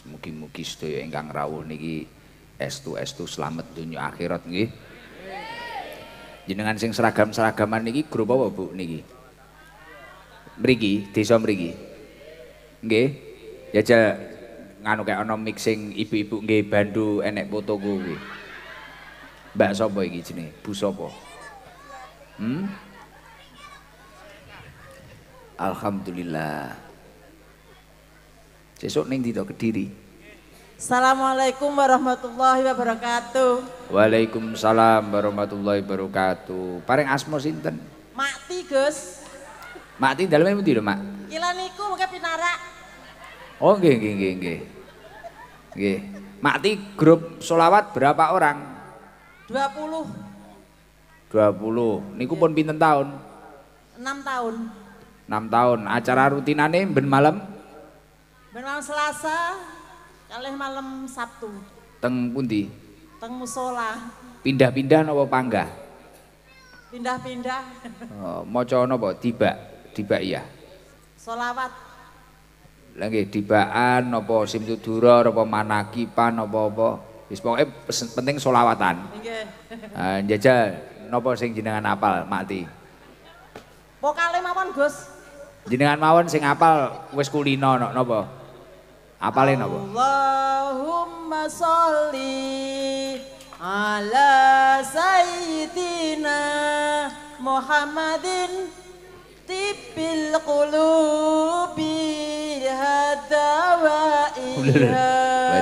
[SPEAKER 1] Mugi-mugi sedaya ingkang rawuh niki estu slamet dunya akhirat nggih. Jenengan sing seragam-seragaman niki grup apa Bu niki? Mriki, desa mriki. Nggih. Jajal nganu kayak ana mixing ibu-ibu nggih bandu enek foto kuwi. Mbak sapa iki jenenge? Bu sapa? Alhamdulillah. Sesuk ning ndi to Kediri?
[SPEAKER 2] Assalamualaikum warahmatullahi wabarakatuh.
[SPEAKER 1] Waalaikumsalam warahmatullahi wabarakatuh. Paring asma sinten?
[SPEAKER 2] Makti Gus.
[SPEAKER 1] Makti daleme pundi lho Mak?
[SPEAKER 2] Kila niku mengke pinarak.
[SPEAKER 1] Oh nggih. Nggih. Makti grup sholawat berapa orang?
[SPEAKER 2] 20.
[SPEAKER 1] 20. Niku pun pinten tahun?
[SPEAKER 2] 6 tahun.
[SPEAKER 1] 6 tahun. Acara rutinane ben malam
[SPEAKER 2] Ben malam Selasa, kalih malam Sabtu.
[SPEAKER 1] teng pundi?
[SPEAKER 2] Teng musola.
[SPEAKER 1] Pindah-pindah napa panggah?
[SPEAKER 2] Pindah-pindah.
[SPEAKER 1] Oh, maca napa? Tiba iya.
[SPEAKER 2] Solawat.
[SPEAKER 1] Lah nggih dibaan napa simtudura napa manakipan apa-apa. Wis pokoke penting selawatan.
[SPEAKER 2] Nggih.
[SPEAKER 1] Njajal napa sing jenengan apal Makti?
[SPEAKER 2] Vokale mawon, Gus.
[SPEAKER 1] Jenengan mawon sing apal wis kulino napa? Apale napa?
[SPEAKER 2] Allahumma sholli ala sayyidina Muhammadin tibil qulubi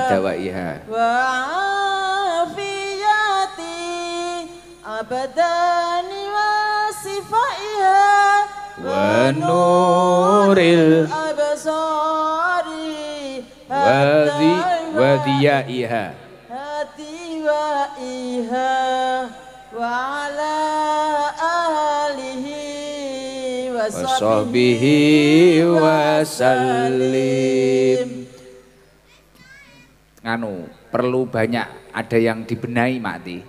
[SPEAKER 2] hadawaiha wa afiyati abadani wa sifaiha wa nuril absari
[SPEAKER 1] wadiyaiha
[SPEAKER 2] hati wa iha wa ala alihi wa
[SPEAKER 1] sahbihi wasallim. Nganu perlu banyak ada yang dibenahi Makti.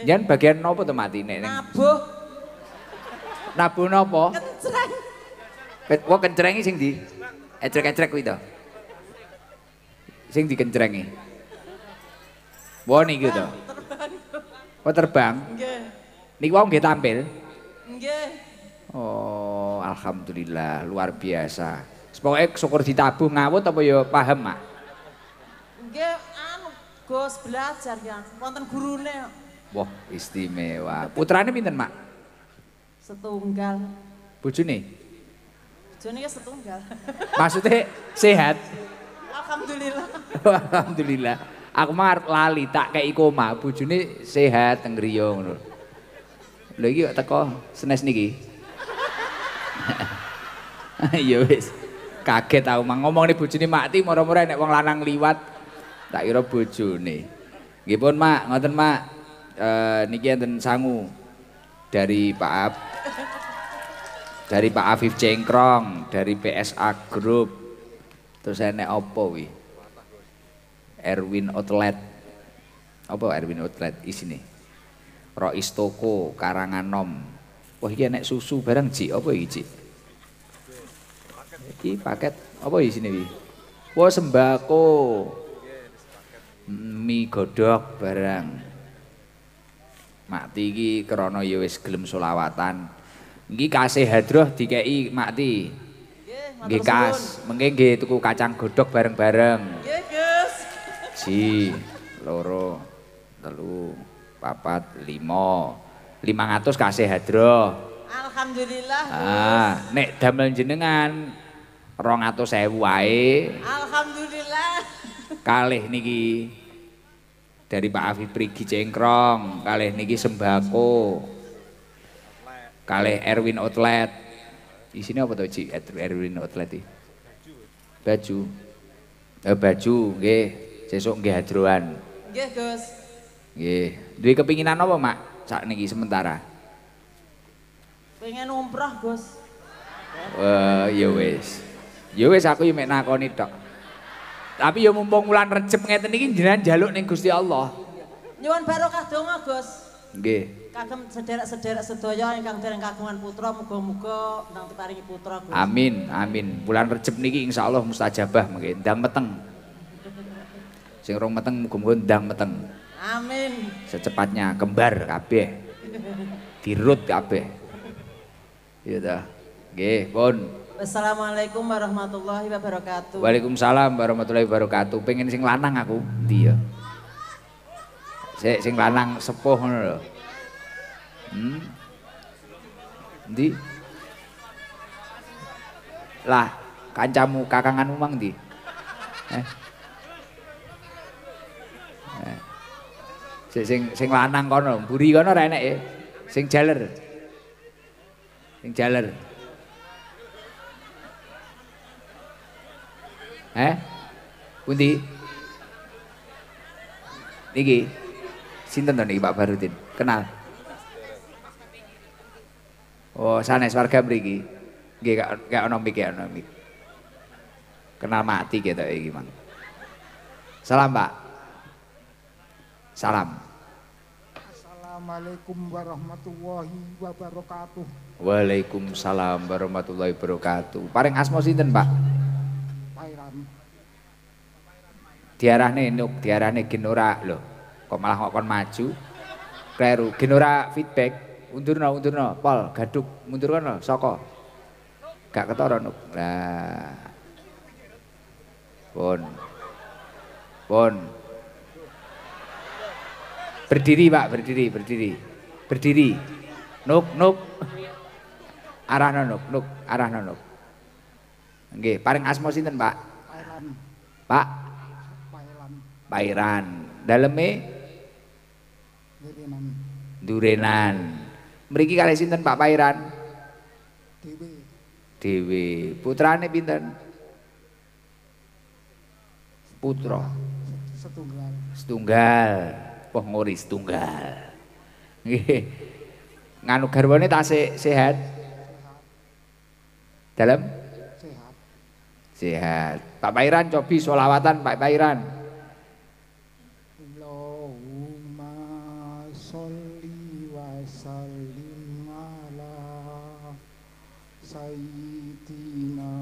[SPEAKER 1] Jan bagian nopo to Makti nek
[SPEAKER 2] nabuh
[SPEAKER 1] nabuh nopo?
[SPEAKER 2] kencreng.
[SPEAKER 1] Wah kencrengi sing di ecrek-ecrek kuwi to. Sing dikencrengi. Wah niki to. Oh terbang.
[SPEAKER 2] Nggih.
[SPEAKER 1] Niki wau nggih tampil.
[SPEAKER 2] Nggih.
[SPEAKER 1] Oh, alhamdulillah luar biasa. Pokoke syukur ditabuh ngawut apa ya paham, Mak?
[SPEAKER 2] Nggih, anu Gus belajar ya, wonten gurune.
[SPEAKER 1] Wah, istimewa. Putrane pinten, Mak?
[SPEAKER 2] Setunggal.
[SPEAKER 1] Bojone?
[SPEAKER 2] Bojone ya setunggal.
[SPEAKER 1] Maksudnya sehat?
[SPEAKER 2] Alhamdulillah.
[SPEAKER 1] Alhamdulillah. Aku mah arep lali tak kei koma, bojone sehat teng griya ngono. Lha iki kok teko senes niki. Ya wis. Kaget aku mah ngomongne bojone Makti moro-moro nek wong lanang liwat tak kira bojone. Nggih pun Mak, ngoten Mak. Niki enten sangu dari Pak Afif Cengkrong, dari PSA Group. Terus enek apa wi? Erwin Outlet. Apa Erwin Outlet isine? Rois Toko Karanganom. Wah iki enek susu barang Cik, apa iki Cik? Iki paket apa isine wi? Wah sembako. Mie godhog barang. Makti iki krana ya wis gelem selawatan. Iki kasih hadroh dikeki Makti. Nggih kas, mengke nggih tuku kacang godhog bareng-bareng.
[SPEAKER 2] Nggih, Gus.
[SPEAKER 1] 1, 2, 3, 4, 5. 500 kasih hadroh.
[SPEAKER 2] Alhamdulillah, Gus.
[SPEAKER 1] Nek damel jenengan 200.000 wae.
[SPEAKER 2] Alhamdulillah.
[SPEAKER 1] Kalih niki dari Pak Afif Prigi Cengkrong, kalih niki sembako. Kalih Erwin Outlet. Isine apa to, Cik? Erwin Outlet iki. Baju. Baju nggih, sesuk nggih hadroan.
[SPEAKER 2] Nggih, Gus.
[SPEAKER 1] Nggih. Duwe kepinginan apa, Mak? Sakniki sementara.
[SPEAKER 2] Pengen umroh, Gus.
[SPEAKER 1] Ya wis. Ya wis aku yo mek nakoni tok. Tapi yo mumpung wulan Recep ngeten iki jenengan njaluk ning Gusti Allah.
[SPEAKER 2] Nyuwun barokah donga, Gus.
[SPEAKER 1] Nggih.
[SPEAKER 2] Kagem sederek-sederek sedaya ingkang dereng kagungan putra, muga-muga ndang diparingi putra, Gus.
[SPEAKER 1] Amin, amin. Bulan Recep niki insyaallah mustajabah mengke ndang meteng. Sing rong meteng muga-muga ndang meteng.
[SPEAKER 2] Amin.
[SPEAKER 1] Secepatnya kembar kabeh. Dirut kabeh. Iya ta. Nggih, pun.
[SPEAKER 2] Wassalamualaikum warahmatullahi wabarakatuh.
[SPEAKER 1] Waalaikumsalam warahmatullahi wabarakatuh. Pengen sing lanang aku, ndi ya? Sing lanang sepuh ngono lho. Ndi? Lah, kancamu kakanganmu mang ndi? Sing lanang kono, mburi kono ora enek ya. Sing jaler. Sing jaler. Pundi? Niki. Sinten to niki Pak Barudin? Kenal. Oh, sanes warga mriki. Nggih gak ono mik. Kenal mati gitu iki, Mang. Salam, Pak. Salam.
[SPEAKER 3] Assalamualaikum warahmatullahi wabarakatuh.
[SPEAKER 1] Waalaikumsalam warahmatullahi wabarakatuh. Paring asma sinten, Pak?
[SPEAKER 3] Pairan.
[SPEAKER 1] Diarahne Genora lho. Kok malah kon maju. Kleru. Genora feedback. Undurno. Pol, gaduk. Mundur kono, saka. Gak ketara nuk. Lah. Pun. Berdiri, Pak, berdiri. Nuk. Arahno nuk. Nggih, paring asma sinten, Pak?
[SPEAKER 3] Pairan.
[SPEAKER 1] Pak
[SPEAKER 3] Pairan.
[SPEAKER 1] Pairan. Daleme
[SPEAKER 3] Dirinan.
[SPEAKER 1] Durenan. Mriki kalih sinten Pak Pairan?
[SPEAKER 3] Dewi.
[SPEAKER 1] Putrane pinten? Putra. Setunggal. Poh ngori setunggal. Nggih. Nganu garwane tasih sehat? Dalam? Sehat. Pak Pairan cobi sholawatan Pak Pairan.
[SPEAKER 3] Allahumma sholli wa sallim ala sayyidina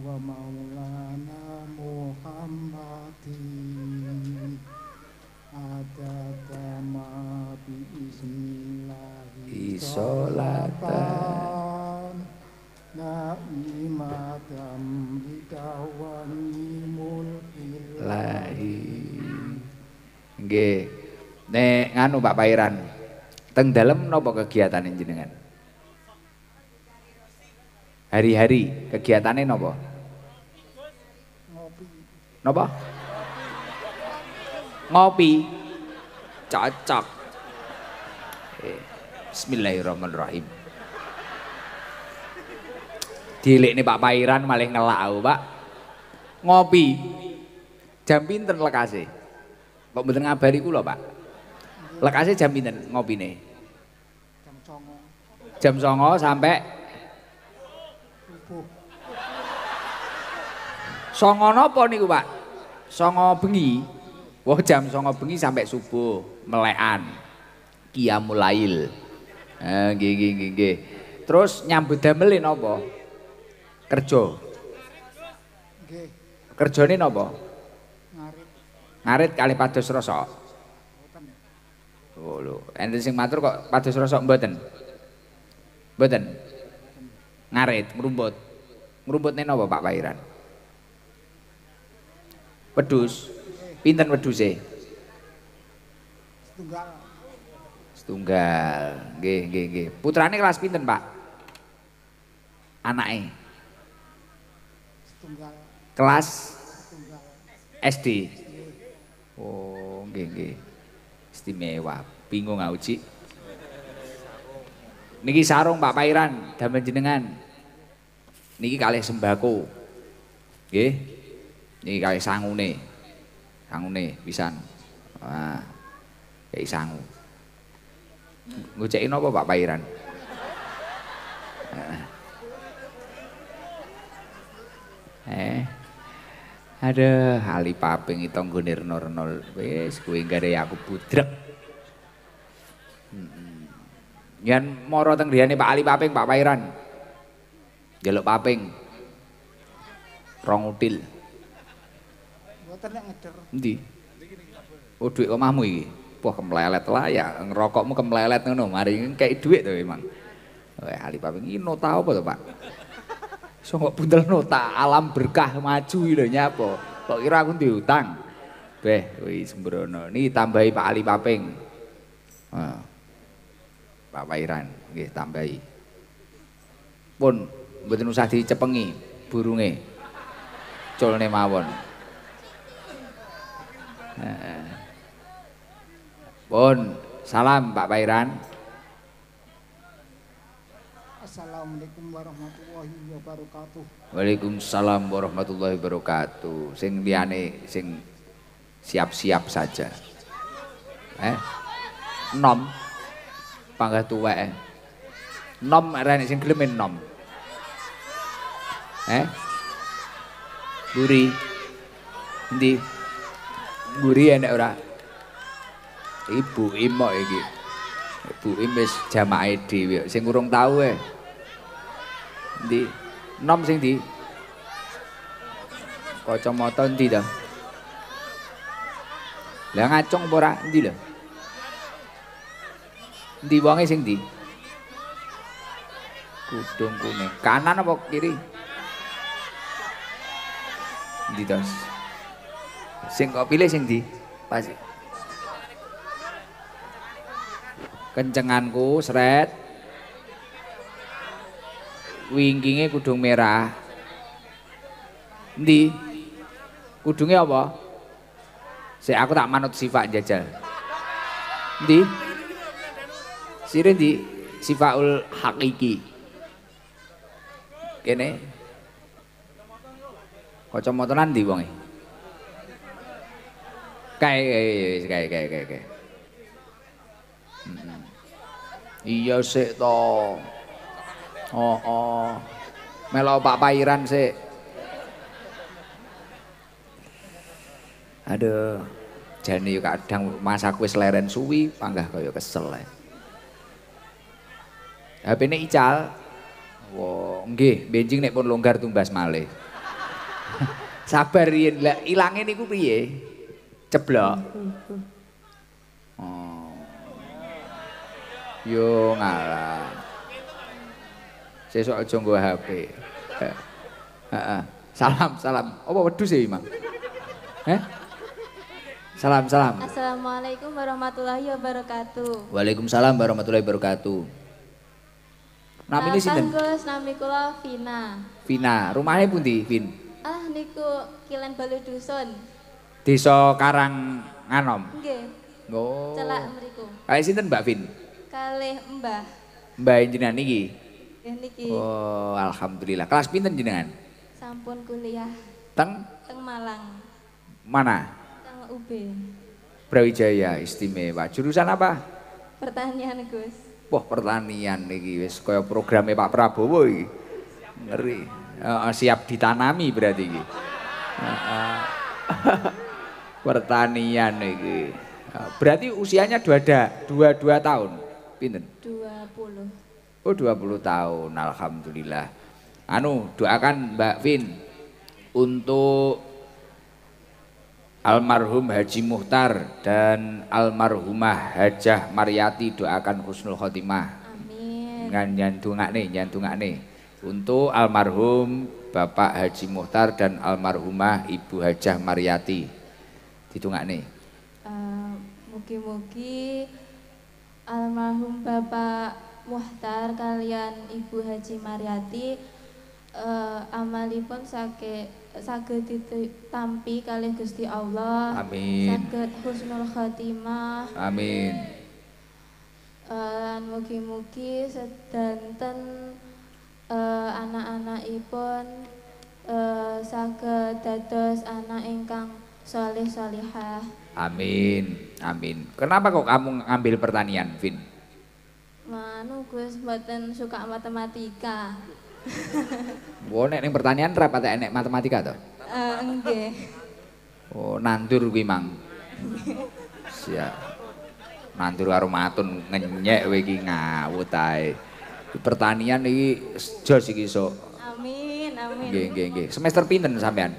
[SPEAKER 3] wa maulana Muhammadin adada ma bi ismillahi sholatan na'imatam bidawani mulkillahi.
[SPEAKER 1] Nggih. Nek nganu Pak Pairan. Teng dalem napa kegiatan jenengan? Hari-hari kegiatannya napa? Napa? Ngopi. Cocok. Bismillahirrahmanirrahim. Dilik nih Pak Pairan malah ngelau, Pak. Ngopi. Jam pinten lekase? Kok mboten ngabari kula, Pak? Lekase jam pinten ngopine? Jam 09.00 sampai
[SPEAKER 3] subuh.
[SPEAKER 1] 09.00 napa niku, Pak? 09.00 bengi. Wah, jam 09.00 bengi sampai subuh melekan. Qiyamul lail. Nggih. Terus nyambut damel napa? Kerja.
[SPEAKER 3] Nggih.
[SPEAKER 1] Kerjane napa?
[SPEAKER 3] Ngarit.
[SPEAKER 1] Ngarit kalih pados rasa. Oh lho, enten sing matur kok pados rasa mboten? Mboten. Ngarit, ngrumput. Ngrumputne napa Pak Pairan? Wedhus. Pinten wedhuse? Setunggal. Nggih. Putrane kelas pinten, Pak? Anake.
[SPEAKER 3] Setunggal.
[SPEAKER 1] Kelas
[SPEAKER 3] Setunggal.
[SPEAKER 1] SD. Oh, nggih. Istimewa. Bingung aku, Cik. Niki sarung Pak Pairan, damel jenengan. Niki kalih sembako. Nggih. Niki kalih sangune. Sangune pisan. Wah. Kayak sangu. Ngoceki napa Pak Pairan? Aduh, Ali Paping itu nggone reno-reno wis kowe gare aku budrek. Yen mara teng griyane Pak Ali Paping, Pak Pairan. Njaluk paping. Rong util.
[SPEAKER 3] Mboten nek ngeder.
[SPEAKER 1] Endi? Oh, dhuwit omahmu iki. Wah, kemlelet lah ya, ngerokokmu kemlelet ngono, mari kei dhuwit to emang. Wah, Ali Paping iki nota apa to, Pak? So kok buntel nota alam berkah maju lho nyapa. Kok kira aku diutang. Beh, wis sembrono. Niki tambahi Pak Ali Paping. Pak Pairan nggih tambahi. Pun mboten usah dicepengi burunge. Culne mawon. Pun salam Pak Pairan.
[SPEAKER 3] Assalamualaikum warahmatullahi wabarakatuh.
[SPEAKER 1] Waalaikumsalam warahmatullahi wabarakatuh. Sing liyane sing siap-siap saja. Nom panggah tuwek. Nom arane sing gelem nom. Buri. Endi? Buri enek ora? Ibu Im kok iki. Ibu Im wis jamaah dhewe sing urung tau Endi? Nom sing ndi? Kacamata endi to? Lah ngacung apa ora? Endi lho? Endi wonge sing ndi? Kudung kuning. Kanan apa kiri? Endi to? Sing kok pilih sing ndi? Pas. Kencenganku sret. Wingkinge kudung merah. Endi? Kudunge apa? Sik aku tak manut sifat jajal. Endi? Sire ndi? Sifaul hakiki. Kene. Kacamata nang ndi wonge? Kae. Iya sik to. Melok Pak Pairan sik. Aduh. Jane yo kadang masaku wis leren suwi, panggah kaya kesel. HP-ne ical. Wah, nggih, benjing nek pun longgar tumbas malih. Sabar yen lah ilange niku piye? Ceblok. Yo ngalah. Sesuk aja nggo HP. Heeh. Salam. Apa wedhus ya, Imam? Salam.
[SPEAKER 4] Assalamualaikum warahmatullahi wabarakatuh.
[SPEAKER 1] Waalaikumsalam warahmatullahi wabarakatuh. Namine sinten?
[SPEAKER 4] Gus, nami kula Vina.
[SPEAKER 1] Vina, rumahnya pundi, Vin?
[SPEAKER 4] Niku Kilen Balu Dusun.
[SPEAKER 1] Desa Karang Nganom.
[SPEAKER 4] Nggih.
[SPEAKER 1] Oh.
[SPEAKER 4] Celak mriku.
[SPEAKER 1] Kae sinten Mbak Vin?
[SPEAKER 4] Kalih Mbah.
[SPEAKER 1] Mbah jenengan niki.
[SPEAKER 4] Nggih niki.
[SPEAKER 1] Oh, alhamdulillah. Kelas pinten jenengan?
[SPEAKER 4] Sampun kuliah
[SPEAKER 1] Teng
[SPEAKER 4] teng Malang.
[SPEAKER 1] mana?
[SPEAKER 4] Teng UB.
[SPEAKER 1] Brawijaya, istimewa. Jurusan apa?
[SPEAKER 4] Pertanian, Gus.
[SPEAKER 1] Wah, pertanian niki wis kaya programnya Pak Prabowo iki. Ngeri. Siap ditanami berarti iki. Pertanian iki. Berarti usianya 22 tahun. Pinten?
[SPEAKER 4] 20.
[SPEAKER 1] Oh, 20 tahun. Alhamdulillah. Doakan Mbak Vin untuk almarhum Haji Muhtar dan almarhumah Hajah Maryati, doakan husnul khotimah.
[SPEAKER 4] Amin.
[SPEAKER 1] Nyantungane untuk almarhum Bapak Haji Muhtar dan almarhumah Ibu Hajah Maryati. Ditungakne.
[SPEAKER 4] Mugi-mugi almarhum Bapak Muhtar kalian Ibu Haji Maryati amalipun saged ditampi kalih Gusti Allah.
[SPEAKER 1] Amin.
[SPEAKER 4] Saged husnul khotimah.
[SPEAKER 1] Amin.
[SPEAKER 4] Lan mugi-mugi sedanten anak-anakipun saged dados anak ingkang sholih sholihah.
[SPEAKER 1] Amin. Kenapa kok kamu ngambil pertanian, Vin?
[SPEAKER 4] Gus mboten suka matematika.
[SPEAKER 1] Wah, nek ning pertanian ra patek enek matematika to?
[SPEAKER 4] Nggih.
[SPEAKER 1] Oh, nandur kuwi mang. Siap. Nandur karo matun ngenyek kowe iki ngawut ae. Pertanian iki jos iki sok.
[SPEAKER 4] Amin.
[SPEAKER 1] Nggih. Semester pinten sampean?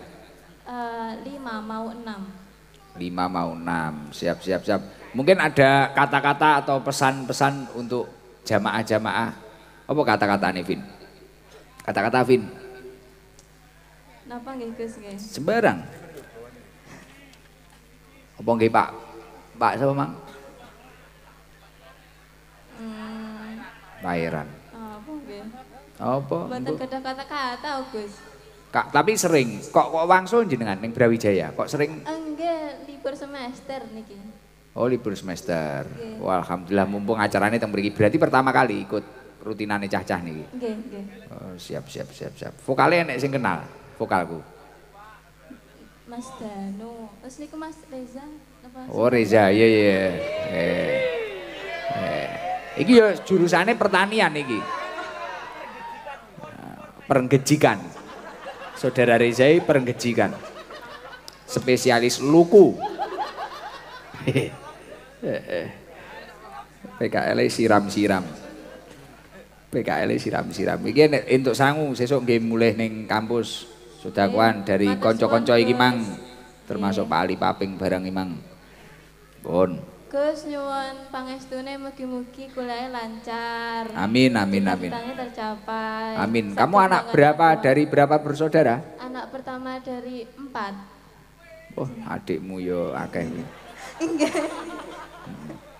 [SPEAKER 4] 5 mau 6.
[SPEAKER 1] 5 mau 6. Siap. Mungkin ada kata-kata atau pesan-pesan untuk jamaah-jamaah. Apa kata-katane, Vin? Kata-kata Vin.
[SPEAKER 4] Napa nggih Gus nggih?
[SPEAKER 1] Sembarang. Apa nggih Pak? Pak sapa Mang? Pairan.
[SPEAKER 4] Apa nggih?
[SPEAKER 1] Apa?
[SPEAKER 4] Mboten kedah kata-kata Gus.
[SPEAKER 1] Kak, tapi sering. Kok wangsul jenengan ning Brawijaya? Kok sering?
[SPEAKER 4] Nggih, libur semester niki.
[SPEAKER 1] Oh, libur semester.
[SPEAKER 4] Nggih.
[SPEAKER 1] Wah, alhamdulillah mumpung acarane teng mriki. Berarti pertama kali ikut rutinane cah-cah niki.
[SPEAKER 4] Nggih.
[SPEAKER 1] Oh, siap. Vokale enek sing kenal vokalku.
[SPEAKER 4] Mas Danu. Terus niku Mas Reza. Napa?
[SPEAKER 1] Oh, Reza. Iya. Iki ya jurusane pertanian iki. Perenggejikan. Saudara Reza perenggejikan. Spesialis luku. PKL siram-siram. PKL siram-siram. Iki nek entuk sangu sesuk nggih mulih ning kampus Sodakoan dari kanca-kanca iki mang termasuk Pak Ali Paping barang iki mang. Pun.
[SPEAKER 4] Gus nyuwun pangestune mugi-mugi kuliah lancar.
[SPEAKER 1] Amin amin amin.
[SPEAKER 4] Cita-citanya tercapai.
[SPEAKER 1] Amin. Kamu anak berapa dari berapa bersaudara?
[SPEAKER 4] Anak pertama dari 4.
[SPEAKER 1] Oh, adikmu yo akeh.
[SPEAKER 4] Enggak.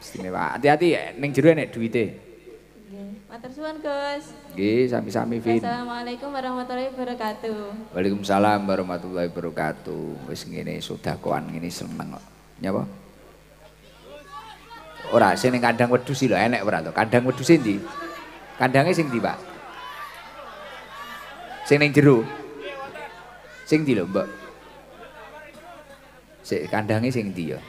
[SPEAKER 1] Istimewa. Hati-hati ning jero nek duwite.
[SPEAKER 4] Nggih. Matur suwun, Gus.
[SPEAKER 1] Nggih, sami-sami Vin.
[SPEAKER 4] Assalamualaikum warahmatullahi wabarakatuh.
[SPEAKER 1] Waalaikumsalam warahmatullahi wabarakatuh. Wis ngene sedakoan ngene seneng kok. Nyapa? Ora sing ning kandang wedhus lho enek ora to? Kandang wedhus ndi? Kandange sing ndi, Pak? Sing ning jero. Sing ndi lho, Mbok? Sik kandange sing ndi ya?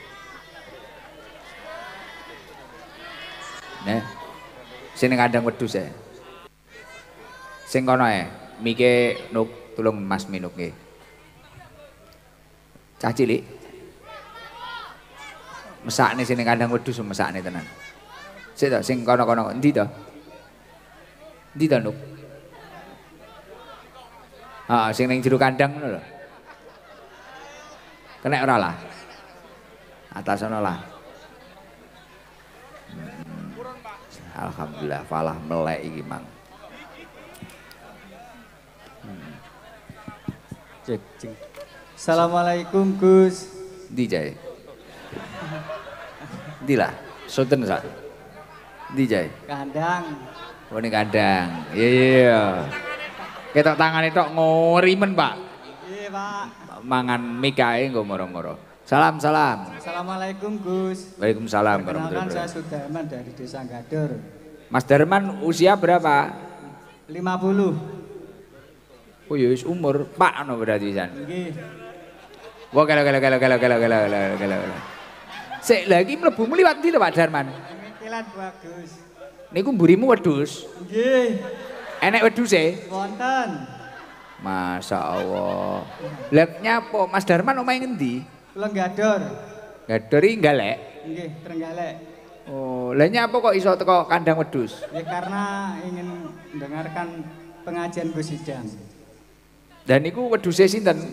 [SPEAKER 1] Nah. Sing ning kandang wedhus e. Sing kono ae, mike nuk tulung Mas Minuk nggih. Cah cilik. Mesakne sing ning kandang wedhus mesakne tenan. Sik to sing kono-kono endi to? Endi to Nuk? Heeh, sing ning jero kandang ngono lho. Kenek ora lah. Atas ono lah. Alhamdulillah falah melek iki mang.
[SPEAKER 5] Cek, cek. Assalamualaikum Gus.
[SPEAKER 1] Ndi jae? Ndi lah? Soten sak. Ndi jae?
[SPEAKER 5] Kandang.
[SPEAKER 1] Oh ning kandang. Iya. Ketok tangane tok ngorimen, Pak.
[SPEAKER 5] Iya, Pak.
[SPEAKER 1] Mangan mie kae nggo moro-moro. Salam salam.
[SPEAKER 5] Assalamualaikum Gus.
[SPEAKER 1] Waalaikumsalam
[SPEAKER 5] Perkenalkan
[SPEAKER 1] warahmatullahi
[SPEAKER 5] saya Sudarman dari Desa Gadur.
[SPEAKER 1] Mas Darman usia berapa?
[SPEAKER 5] 50.
[SPEAKER 1] Oh ya wis umur Pak ono berarti san.
[SPEAKER 5] Nggih.
[SPEAKER 1] Wah gelo. Sik lagi mlebu liwat ndi to Pak Darman?
[SPEAKER 5] Kilat bagus.
[SPEAKER 1] Niku mburimu wedhus.
[SPEAKER 5] Nggih.
[SPEAKER 1] Enek wedhuse?
[SPEAKER 5] Wonten.
[SPEAKER 1] Masya Allah. Lah nyapa Mas Darman omahe ngendi?
[SPEAKER 5] Kula Gadur.
[SPEAKER 1] Gadori galek.
[SPEAKER 5] Nggih, Trenggalek.
[SPEAKER 1] Oh, lah nyapa kok iso teko kandang wedhus?
[SPEAKER 5] Ya karena ingin mendengarkan pengajian Gus Idam.
[SPEAKER 1] Dan niku wedhuse sinten?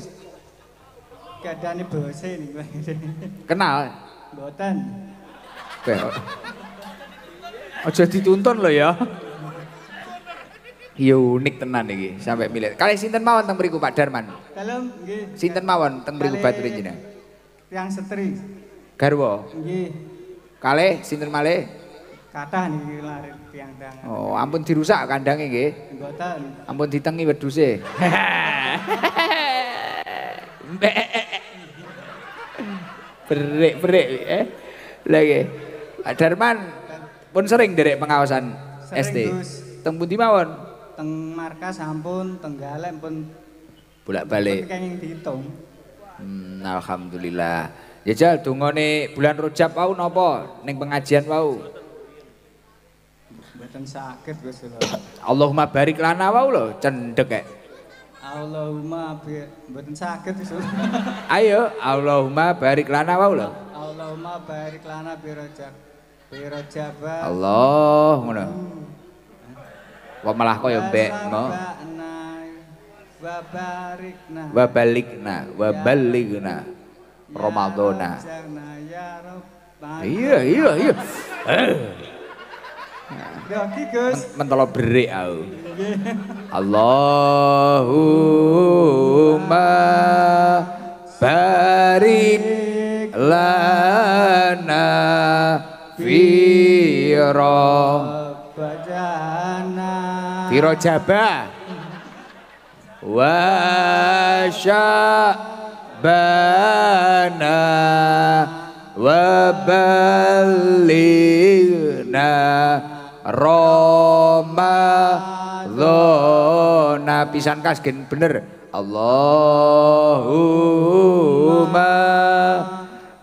[SPEAKER 5] Gadane bose niku.
[SPEAKER 1] Kenal?
[SPEAKER 5] Mboten.
[SPEAKER 1] Aja dituntun lho ya. Iya unik tenan iki sampai milih. Kalih sinten mawon teng mriku Pak Darman?
[SPEAKER 5] Dalem nggih.
[SPEAKER 1] Sinten mawon teng mriku batur jenengan?
[SPEAKER 5] Tiang setri.
[SPEAKER 1] Garwa.
[SPEAKER 5] Nggih.
[SPEAKER 1] Kalih sinten malih?
[SPEAKER 5] Kathah niki lari tiang-tiangan.
[SPEAKER 1] Oh, ampun dirusak kandange nggih.
[SPEAKER 5] Mboten.
[SPEAKER 1] Ampun ditengi wedhuse. Berik lagi. Pak Darman pun sering derek pengawasan SD. Teng pundi mawon?
[SPEAKER 5] Teng markas sampun, teng Galek pun
[SPEAKER 1] bolak-balik.
[SPEAKER 5] kenging diitung.
[SPEAKER 1] Alhamdulillah. Ya jal dungane bulan Rajab wau napa ning pengajian wau?
[SPEAKER 5] Mboten saged Gus.
[SPEAKER 1] Allahumma barik lana wau lho cendek kek.
[SPEAKER 5] Allahumma mboten saged Gus.
[SPEAKER 1] Ayo Allahumma barik lana wau lho.
[SPEAKER 5] Allahumma barik lana birojab.
[SPEAKER 1] Allah ngono. Kok malah koyo mbekno. Wa balikna Ramadhana. Iya.
[SPEAKER 5] Doki Gus.
[SPEAKER 1] Mentolo berik aku. Allahumma barik lana fi Rajaba wa sya'bana wa balighna Ramadhana pisan kasgen bener. Allahumma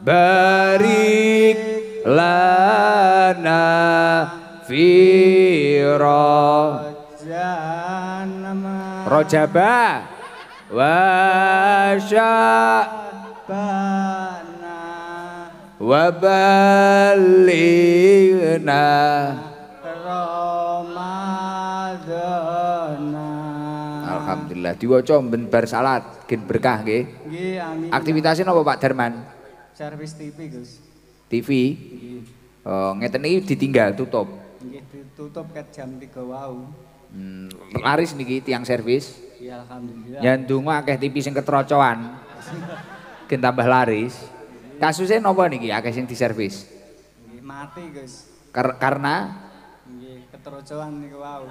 [SPEAKER 1] barik lana fi Rajaba wa
[SPEAKER 5] bana
[SPEAKER 1] wa balighna
[SPEAKER 5] Ramadana.
[SPEAKER 1] Alhamdulillah diwaca ben bar salat gen berkah nggih.
[SPEAKER 5] Nggih, amin.
[SPEAKER 1] Aktivitasnya napa Pak Darman?
[SPEAKER 5] Servis TV, Gus.
[SPEAKER 1] TV.
[SPEAKER 5] Nggih.
[SPEAKER 1] Oh, ngeten iki ditinggal tutup.
[SPEAKER 5] Nggih ditutup ket jam 3 wau.
[SPEAKER 1] Laris niki tiang servis.
[SPEAKER 5] Ya alhamdulillah.
[SPEAKER 1] Ya ndonga akeh TV sing ketrocoan. Gen tambah laris. Kasusnya napa niki akeh sing diservis?
[SPEAKER 5] Nggih mati, Gus.
[SPEAKER 1] Karena
[SPEAKER 5] Nggih keterocoan niku wau.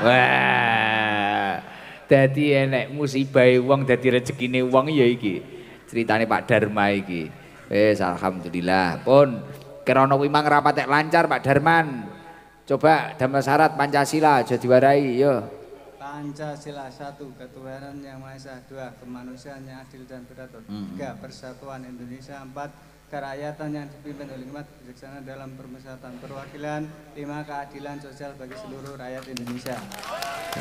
[SPEAKER 1] wah. Dadi enek musibahe wong dadi rezekine wong ya iki. Ceritane Pak Darma iki. Wis alhamdulillah. Pun kirana kuwi mang rapatek lancar Pak Darman. Coba damel syarat Pancasila aja diwarai yo.
[SPEAKER 5] Pancasila 1, ketuhanan yang Maha Esa. 2, kemanusiaan yang adil dan beradab. 3, persatuan Indonesia. 4, kerakyatan yang dipimpin oleh hikmat bijaksana dalam permusyawaratan perwakilan. 5, keadilan sosial bagi seluruh rakyat Indonesia.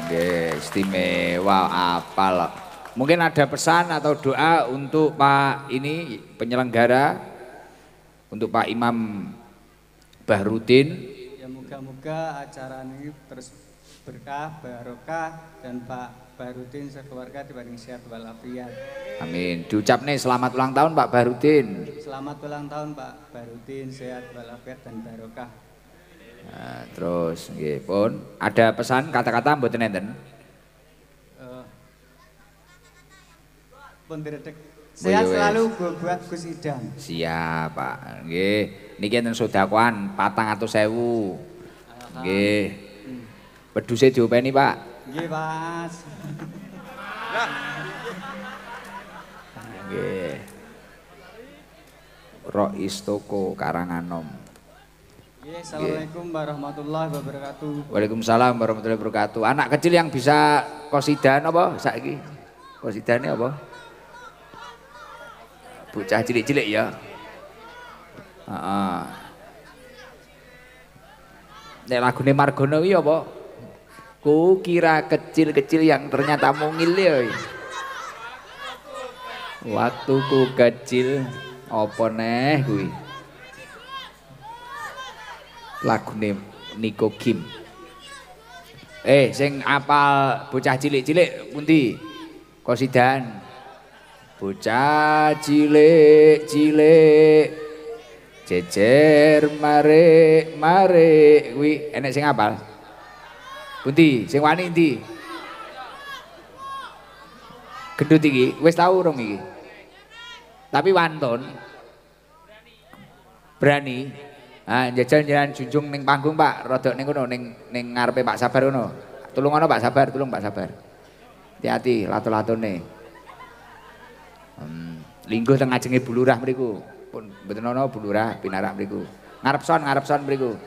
[SPEAKER 1] Nggih, istimewa apal. Mungkin ada pesan atau doa untuk Pak ini penyelenggara, untuk Pak Imam Bahrudin.
[SPEAKER 5] Ya moga-moga acara ini terus berkah, barokah, dan Pak Bahrudin sekeluarga dibanding sehat walafiat.
[SPEAKER 1] Amin. Diucap nih selamat ulang tahun Pak Bahrudin.
[SPEAKER 5] Selamat ulang tahun Pak Bahrudin, sehat walafiat dan barokah.
[SPEAKER 1] Nah, terus nggih pun ada pesan kata-kata mboten enten.
[SPEAKER 5] Pun diredek. Sehat selalu buat Gus Idam.
[SPEAKER 1] Siap Pak. Nggih, niki enten sedekah 400.000. Nggih. Peduse diopeni Pak.
[SPEAKER 5] Nggih, Mas.
[SPEAKER 1] Nggih. Rois Toko Karanganom.
[SPEAKER 5] Nggih, assalamualaikum warahmatullahi wabarakatuh.
[SPEAKER 1] Waalaikumsalam warahmatullahi wabarakatuh. Anak kecil yang bisa qasidah apa saiki? Qasidane apa? Bocah cilik-cilik ya. Heeh. Nek lagune Margono kuwi apa? Ku kira kecil-kecil yang ternyata mungil ya. Waktuku kecil apa neh kuwi? Lagune Nico Kim. Sing apal bocah cilik-cilik pundi? Qasidan. Bocah cilik-cilik jejer mare kuwi enek sing apal? Pundi? Sing wani endi? Gendut iki wis tau urung iki? Tapi wantun. Berani. Ah njajal njenengan junjung ning panggung Pak, rodok ning kono ning ngarepe Pak Sabar kono. Tulung ana Pak Sabar, tulung Pak Sabar. Hati-hati lato-latone. Lingguh teng ngajenge Bu Lurah mriku. Pun mboten ana Bu Lurah pinarak mriku. Ngarep son mriku.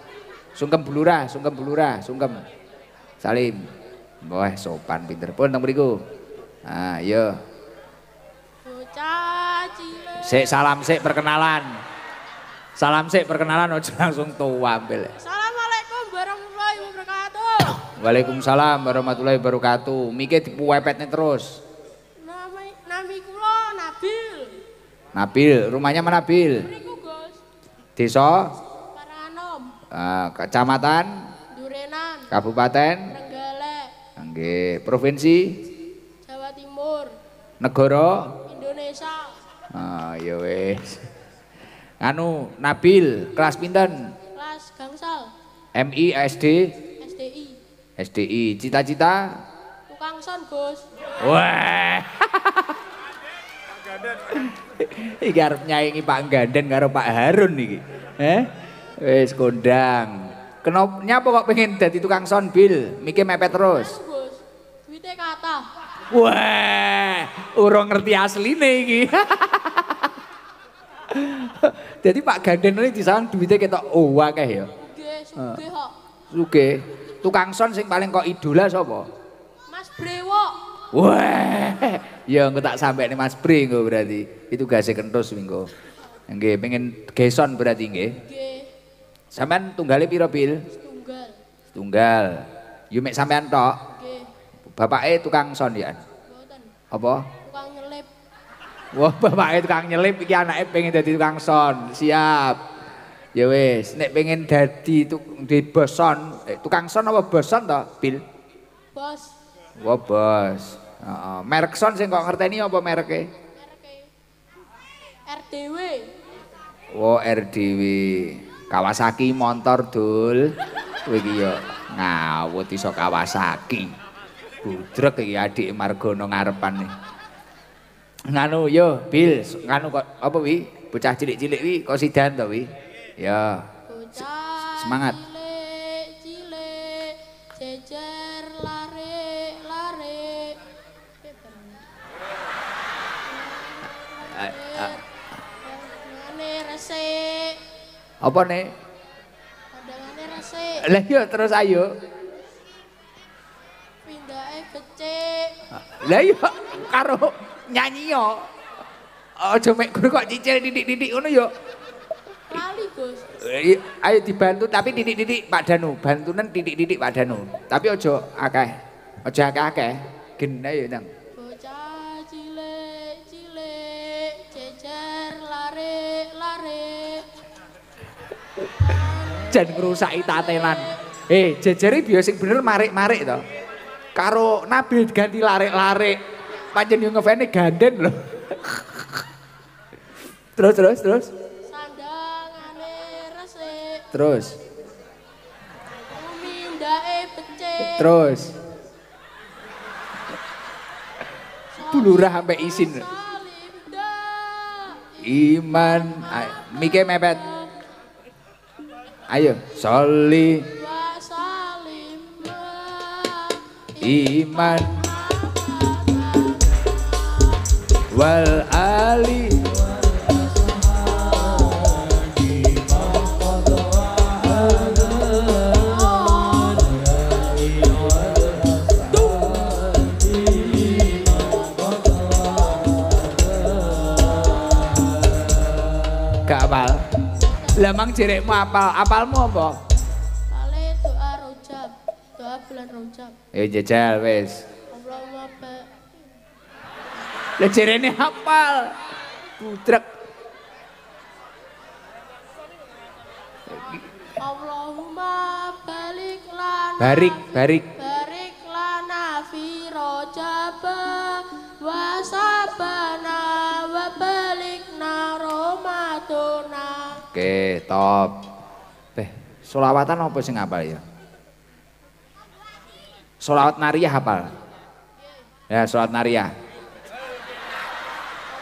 [SPEAKER 1] Sungkem Bu Lurah, sungkem. Salim. Wah, sopan pinter pun teng mriku. Ah, iya.
[SPEAKER 4] Bocah cilik.
[SPEAKER 1] Sik salam sik perkenalan. Salam sik perkenalan aja langsung tuwa ampil.
[SPEAKER 4] Assalamualaikum warahmatullahi wabarakatuh.
[SPEAKER 1] Waalaikumsalam warahmatullahi wabarakatuh. Mike dipuwepetne terus.
[SPEAKER 4] Nami kula Nabil.
[SPEAKER 1] Nabil, rumahnya mana Nabil?
[SPEAKER 4] Mriku, Gus.
[SPEAKER 1] Desa?
[SPEAKER 4] Paranom.
[SPEAKER 1] Kecamatan?
[SPEAKER 4] Durenan.
[SPEAKER 1] Kabupaten?
[SPEAKER 4] Trenggalek.
[SPEAKER 1] Nggih, provinsi?
[SPEAKER 4] Jawa Timur.
[SPEAKER 1] Negara?
[SPEAKER 4] Indonesia.
[SPEAKER 1] Ya wis. Anu Nabil, kelas pinten?
[SPEAKER 4] Kelas gangsal.
[SPEAKER 1] MI, SD?
[SPEAKER 4] SDI.
[SPEAKER 1] SDI, cita-cita?
[SPEAKER 4] Tukang son, Gus.
[SPEAKER 1] Wah. Iki arep nyaingi Pak Ganden karo Pak Harun iki. Wis kondang. Kenapa nyapa kok pengen dadi tukang son Bil? Mikir mepet terus.
[SPEAKER 4] Gus. Duite kathah.
[SPEAKER 1] Wah, urung ngerti asline iki. Jadi Pak Ganden ini disawang duitnya ketok akeh ya.
[SPEAKER 4] Nggih, sugih kok.
[SPEAKER 1] Sugih. Tukang son sing paling kok idola sapa?
[SPEAKER 4] Mas Brewok.
[SPEAKER 1] Wah, ya engko tak sampai nih Mas Bre engko berarti. Itu gase kentus minggu. Nggih, pengen geson berarti nggih.
[SPEAKER 4] Nggih.
[SPEAKER 1] Sampean tunggale pira, Bil?
[SPEAKER 4] Setunggal.
[SPEAKER 1] Tunggal. Yo mek sampean tok.
[SPEAKER 4] Nggih.
[SPEAKER 1] Bapake tukang son ya.
[SPEAKER 4] Mboten.
[SPEAKER 1] Apa?
[SPEAKER 4] Tukang nyelip.
[SPEAKER 1] Wah, bapake tukang nyelip iki anake pengen dadi tukang son. Siap. Ya wis, nek pengen dadi bos son, tukang son apa bos son to, Bil?
[SPEAKER 4] Bos.
[SPEAKER 1] Wah, bos. Heeh. Merek son sing kok ngerteni apa mereke?
[SPEAKER 4] Mereke. RDW.
[SPEAKER 1] Oh, RDW. Kawasaki motor dul. Kowe iki yo ngawut iso Kawasaki. Budrek iki adik Margono ngarepan nih. Nganu yo, Bil, nganu kok apa wi? Bocah cilik-cilik wi kok sidan to wi? Ya.
[SPEAKER 4] Bocah
[SPEAKER 1] Semangat.
[SPEAKER 4] cilik-cilik jejer lare-lare. Padangane resik.
[SPEAKER 1] Apa nih?
[SPEAKER 4] Padangane resik.
[SPEAKER 1] Lah yo terus ayo.
[SPEAKER 4] Pindake becik.
[SPEAKER 1] Lah yo karo nyanyi yo. Aja mek kok cicil didik-didik ngono yo.
[SPEAKER 4] Lali, Gus.
[SPEAKER 1] Ayo dibantu tapi didik-didik Pak Danu, bantunan didik-didik Pak Danu. Tapi ojo akeh. Ojo akeh-akeh. Gen ayo nang.
[SPEAKER 4] Bocah cilik-cilik jejer lare-lare.
[SPEAKER 1] Jan ngrusaki tatelan. Jejere biasa sing bener marik-marik to. Karo Nabil ganti larik-larik. Pancen yo ngefane ganden lho. Terus.
[SPEAKER 4] Sandangane resik.
[SPEAKER 1] Terus.
[SPEAKER 4] Mindake becik.
[SPEAKER 1] Terus. Bulurah sampai isin.
[SPEAKER 4] Salimda.
[SPEAKER 1] Iman, mike mepet. Ayo, soli
[SPEAKER 4] Wa salimda.
[SPEAKER 1] iman wal ali gak apal. Lemang jerekmu apal, apalmu apa?
[SPEAKER 4] Kali doa rojab. Doa bulan rojab.
[SPEAKER 1] Jajal wes.
[SPEAKER 4] Allahumma
[SPEAKER 1] Lah jerene hafal. Budrek.
[SPEAKER 4] Allahumma balik lana.
[SPEAKER 1] Barik.
[SPEAKER 4] Barik lana fi rojab wa sabana wa balikna Ramadana.
[SPEAKER 1] Oke, top. Solawatan apa sing hafal ya? Solawat nariyah hafal? Ya, solawat nariyah.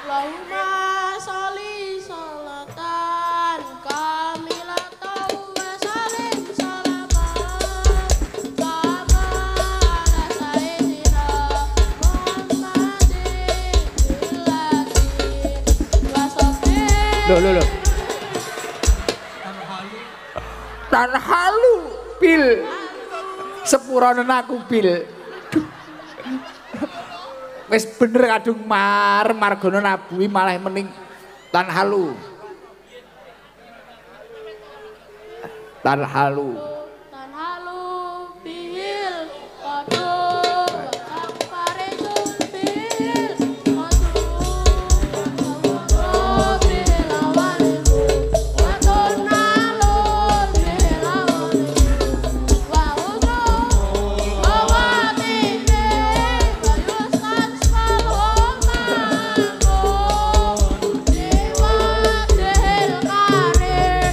[SPEAKER 4] Allahumma sholli sholatan kamilatan wa salim salaman kama ala sayyidina Muhammadin billahi wa sahbihi.
[SPEAKER 1] Loh. Tan halu, Bil. Sepuranen aku, Bil. Wis bener kadung Margono nabuhi malah mending tan halu. Tan halu.
[SPEAKER 4] Tan halu bil qadu wa faridun bil qadu wa bil awalimu wa tunalun bil awalimu wa udu wa watini wa yustan salhumma dewa dehil karir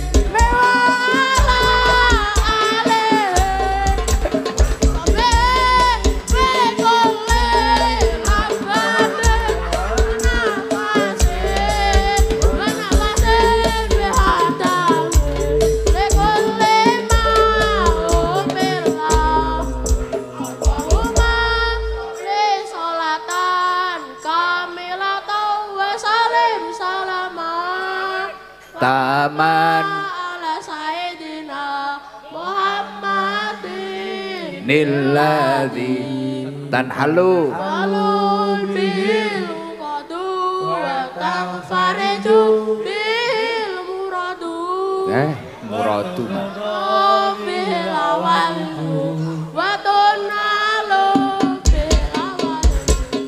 [SPEAKER 1] Taman
[SPEAKER 4] ala Sayyidina Muhammadin
[SPEAKER 1] nilladzi tan halu.
[SPEAKER 4] Alun bil qadu wa tanfariju bil muradu
[SPEAKER 1] Muradu.
[SPEAKER 4] bil awalu wa tunalu bil awalu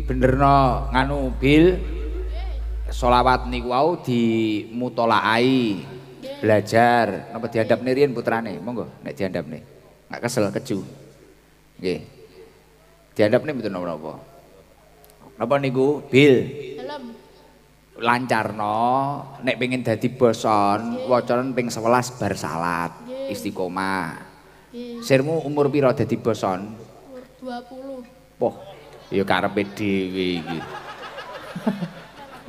[SPEAKER 1] benerno nganu Bil. Sholawat niku wau dimutolaai. Belajar napa diandapne riyen putrane. Monggo nek diandapne. Enggak kesel keju. Nggih. Diandapne mboten napa-napa. Napa niku Bil?
[SPEAKER 4] Helm.
[SPEAKER 1] Lancarno nek pengen dadi boson wacanen ping 11 bar salat istiqomah. Sirmu umur pira dadi boson?
[SPEAKER 4] Umur 20.
[SPEAKER 1] Poh, ya karepe dhewe iki.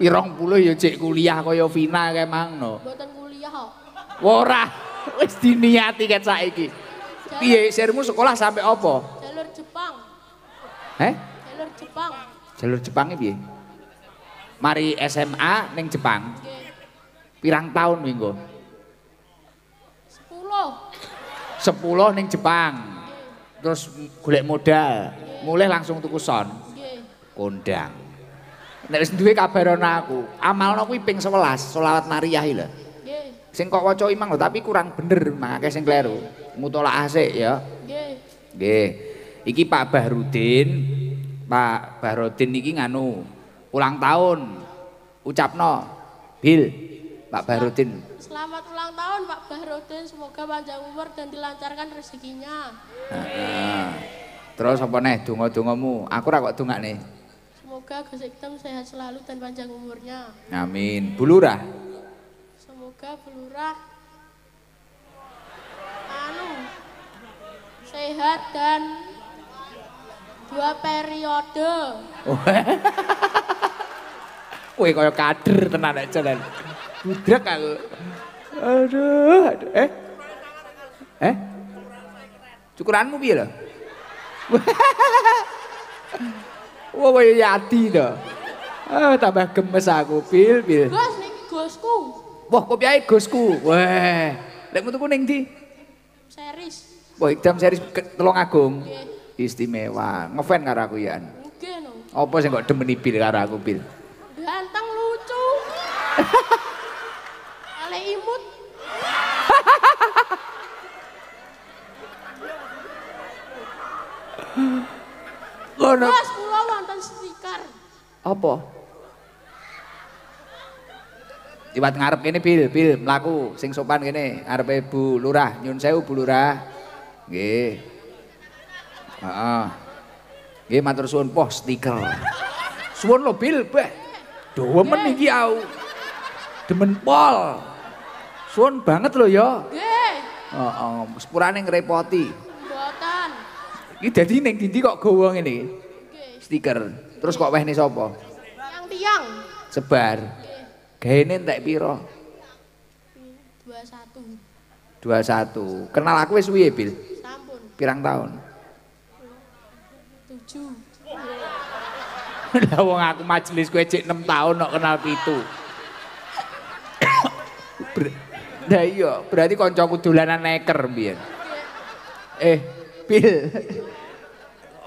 [SPEAKER 1] 20 ya cek kuliah kaya Vina kae mangno.
[SPEAKER 4] Mboten kuliah kok.
[SPEAKER 1] Ora, wis diniati ket saiki. Piye sirmu sekolah sampai apa?
[SPEAKER 4] Jalur Jepang.
[SPEAKER 1] Heh?
[SPEAKER 4] Jalur Jepang.
[SPEAKER 1] Jalur Jepang piye? Mari SMA ning Jepang.
[SPEAKER 4] Nggih.
[SPEAKER 1] Pirang tahun minggu?
[SPEAKER 4] 10.
[SPEAKER 1] 10 ning Jepang. Terus golek modal, mulai langsung tuku son.
[SPEAKER 4] Nggih.
[SPEAKER 1] Kondang. Nek wis duwe kabar ana aku, amalno kuwi ping 11, sholawat nariyah lho.
[SPEAKER 4] Nggih.
[SPEAKER 1] Sing kok waca imang lho, tapi kurang bener, mangake sing kleru. Mutolaah sik ya.
[SPEAKER 4] Nggih.
[SPEAKER 1] Nggih. Iki Pak Bahrudin. Pak Bahrudin iki nganu ulang tahun. Ucapno. Bil. Pak Bahrudin.
[SPEAKER 4] Selamat ulang tahun Pak Bahrudin, semoga panjang umur dan dilancarkan rezekinya.
[SPEAKER 1] Terus apa neh donga-dongamu? Aku ora kok dongakne.
[SPEAKER 4] Semoga Gus Ikdam sehat selalu dan panjang umurnya.
[SPEAKER 1] Amin. Bulurah.
[SPEAKER 4] Semoga Bulurah sehat dan 2 periode.
[SPEAKER 1] Kowe kaya kader tenan nek jalan. Budrek aku. Aduh. Cukuranmu piye lho? Wah, kaya Yati to. Tambah gemes aku, Bil.
[SPEAKER 4] Gus, niki gosku.
[SPEAKER 1] Wah, kopiahe gosku. Wah. Lek metuku ning ndi?
[SPEAKER 4] Series.
[SPEAKER 1] Wah, Ikdam series Telung Agung.
[SPEAKER 4] Nggih.
[SPEAKER 1] Istimewa. Ngefan karo aku ya.
[SPEAKER 4] Nggih no.
[SPEAKER 1] Apa sing kok demeni Bil karo aku, Bil?
[SPEAKER 4] Ganteng lucu. Ale imut.
[SPEAKER 1] Ngono.
[SPEAKER 4] Gus, kula wonten stiker.
[SPEAKER 1] Apa? Liwat ngarep kene Bil, mlaku sing sopan kene, arepe Bu Lurah, nyun sewu Bu Lurah. Nggih. Heeh. Nggih matur suwun poh stiker. Suwun lho Bil, beh. Demen iki aku. Demen pol. Suwun banget lho ya.
[SPEAKER 4] Nggih.
[SPEAKER 1] Heeh, sepurane ngrepoti.
[SPEAKER 4] Mboten.
[SPEAKER 1] Iki dadi ning ndi kok gawa ngene iki?
[SPEAKER 4] Nggih.
[SPEAKER 1] Stiker. Terus kok wehne sapa?
[SPEAKER 4] Tiang.
[SPEAKER 1] Sebar.
[SPEAKER 4] Nggih.
[SPEAKER 1] Gaene entek pira?
[SPEAKER 4] 21.
[SPEAKER 1] 21. Kenal aku wis suwi, Bil?
[SPEAKER 4] Sampun.
[SPEAKER 1] Pirang tahun?
[SPEAKER 4] 7.
[SPEAKER 1] Lah wong aku majelis kowe cek 6 tahun kok kenal 7. Lah iya, berarti kancaku dolanan neker mbiyen. Bil.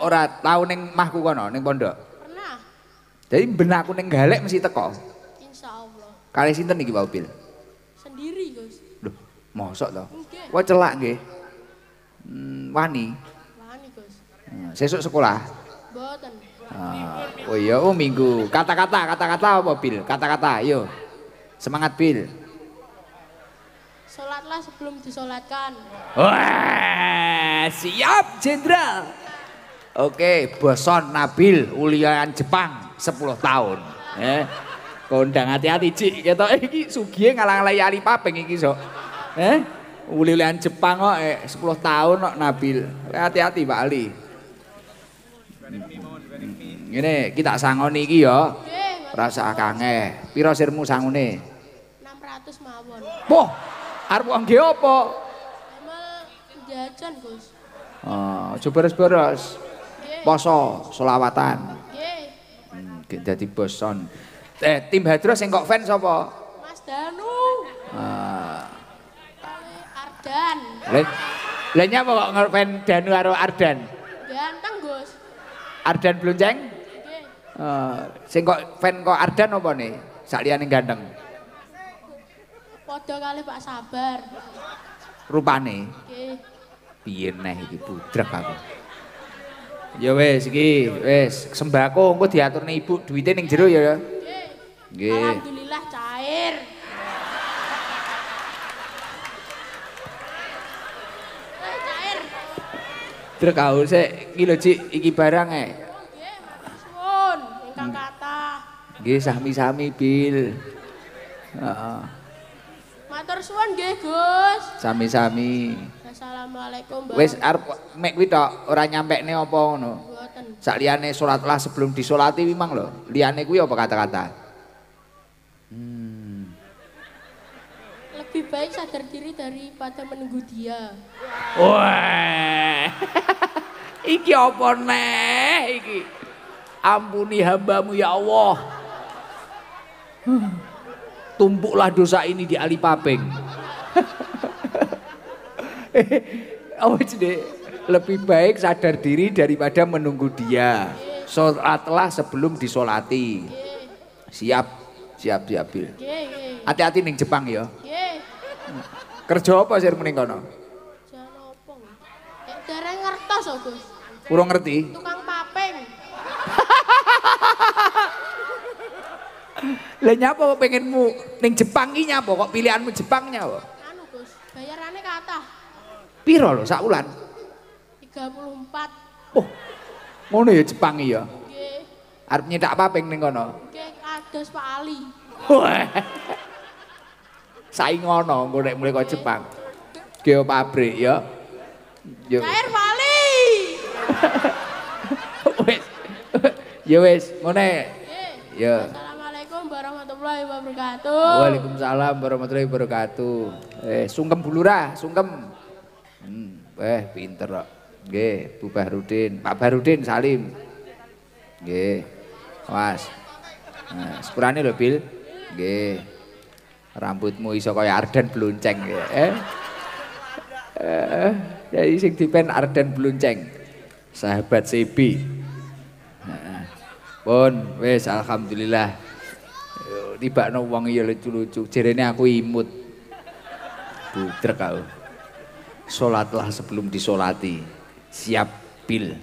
[SPEAKER 1] Ora tau ning mahku kono, ning pondok.
[SPEAKER 4] Pernah.
[SPEAKER 1] Jadi benakku ning galek mesti teko.
[SPEAKER 4] Insyaallah.
[SPEAKER 1] Kali sinten iki, Pak Bil?
[SPEAKER 4] Sendiri, Gus.
[SPEAKER 1] Loh, mosok to?
[SPEAKER 4] Nggih.
[SPEAKER 1] Wah celak nggih. Wani.
[SPEAKER 4] Wani, Gus.
[SPEAKER 1] Sesuk sekolah.
[SPEAKER 4] Mboten.
[SPEAKER 1] Oh iya, oh minggu. Kata-kata apa Bil? Kata-kata, ayo. Semangat Bil.
[SPEAKER 4] Salatlah sebelum disolatkan.
[SPEAKER 1] Wah, siap Jenderal. Oke, Boson Nabil ulian Jepang 10 tahun. Kondang hati-hati Cik, ketok iki sugihe ngalang-alangi Ali Papeng iki sok. Ulian Jepang kok 10 tahun kok Nabil. Hati-hati Pak Ali. Ngene kita sangoni iki ya.
[SPEAKER 4] Nggih,
[SPEAKER 1] Rasa kange. Pira sirmu sangune?
[SPEAKER 4] 600 mawon.
[SPEAKER 1] Poh, arep wong nggih apa?
[SPEAKER 4] Emel jajan, Gus.
[SPEAKER 1] Aja beres-beres.
[SPEAKER 4] Nggih.
[SPEAKER 1] Poso, selawatan.
[SPEAKER 4] Nggih.
[SPEAKER 1] Dadi boson. Tim Hadro sing kok fans sapa?
[SPEAKER 4] Mas Danu. Kali Ardan.
[SPEAKER 1] Lah nyapa kok ngefan Danu karo Ardan?
[SPEAKER 4] Ganteng, Gus.
[SPEAKER 1] Ardan Blonceng?
[SPEAKER 4] Nggih.
[SPEAKER 1] Sing kok fan kok Ardan apa nih? Sakliyane ganteng.
[SPEAKER 4] Padha kali Pak Sabar.
[SPEAKER 1] Rupane
[SPEAKER 4] Nggih.
[SPEAKER 1] piye neh iki budrek aku. Ya wis iki, wis sembako engko diaturne ibu duwite ning jero ya. Nggih.
[SPEAKER 4] Alhamdulillah cair. Cair.
[SPEAKER 1] Truk kau sik iki lho Cik, iki barang e.
[SPEAKER 4] Nggih, matur suwun ingkang kathah.
[SPEAKER 1] Nggih sami-sami Bil. Heeh.
[SPEAKER 4] Matur suwun nggih, Gus.
[SPEAKER 1] Sami-sami.
[SPEAKER 4] Assalamualaikum, Mbak.
[SPEAKER 1] Wis arep mek kuwi tok, ora nyampekne apa ngono.
[SPEAKER 4] Mboten.
[SPEAKER 1] Sakliyane salatlah sebelum disolati memang lho. Liyane kuwi apa kata-kata?
[SPEAKER 4] Lebih baik sadar diri daripada menunggu dia.
[SPEAKER 1] Wah. Iki apa neh iki? Ampuni hambamu ya Allah. Tumpuklah dosa ini di Alipaping. Oh jadi lebih baik sadar diri daripada menunggu dia. Sholatlah sebelum disolati. Siap, siap, siap Bil. Hati-hati ning Jepang ya. Kerja apa sih mending kono?
[SPEAKER 4] Jangan opong. Dereng ngertos oh Gus.
[SPEAKER 1] Kurang ngerti.
[SPEAKER 4] Tukang paping.
[SPEAKER 1] Lah nyapa pengenmu ning Jepang iki nyapa kok pilihanmu Jepang nyapa?
[SPEAKER 4] Anu Gus, bayarannya kathah.
[SPEAKER 1] Piro lho sak wulan?
[SPEAKER 4] 34.
[SPEAKER 1] Oh. Ngono ya Jepang iki ya.
[SPEAKER 4] Nggih.
[SPEAKER 1] Arep nyetak paping ning kono.
[SPEAKER 4] Nggih, kados Pak Ali.
[SPEAKER 1] Wah. Saingono engko nek mulai kok Jepang. Geo pabrik ya. Yo.
[SPEAKER 4] Cair Pak Ali.
[SPEAKER 1] Wis. Ya wis, ngene.
[SPEAKER 4] Nggih.
[SPEAKER 1] Ya.
[SPEAKER 4] Assalamualaikum warahmatullahi wabarakatuh.
[SPEAKER 1] Waalaikumsalam warahmatullahi wabarakatuh. Sungkem bulurah, sungkem. Pinter kok. Nggih, Bu Bahrudin, Pak Bahrudin Salim. Nggih. Mas. Nah, sepurane lho, Bil. Nggih. Rambutmu iso kaya Ardan Blonceng ya. Jadi sing dipen Ardan Blonceng. Sahabat Sebi. Pun wis alhamdulillah. Tibakno wong ya lucu-lucu. Jerene aku imut. Budrek aku. Salatlah sebelum disolati. Siap Bil.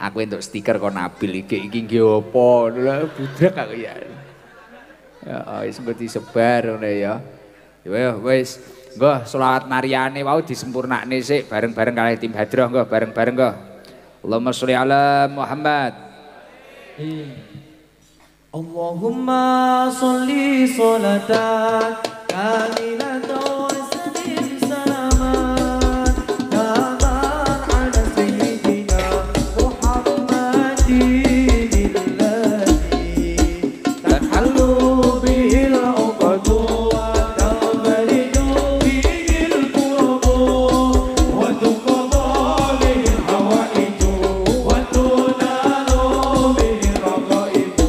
[SPEAKER 1] Aku entuk stiker kon Nabil iki nggih apa? Budrek aku ya. Ya wis engko disebar ngono ya. Ya wis. Nggo selawat Mariane wau disempurnakne sik bareng-bareng kalih tim Hadroh nggo bareng-bareng nggo. Allahumma sholli ala Muhammad.
[SPEAKER 6] Allahumma sholli sholatan kamilatan wa sallim salaman taman ala sayyidina Muhammadin alladhi tanhallu bihil uqadu wa tabariju bihil qurabu wa tuqadu bihil hawaiju wa tunalu bihil raqaibu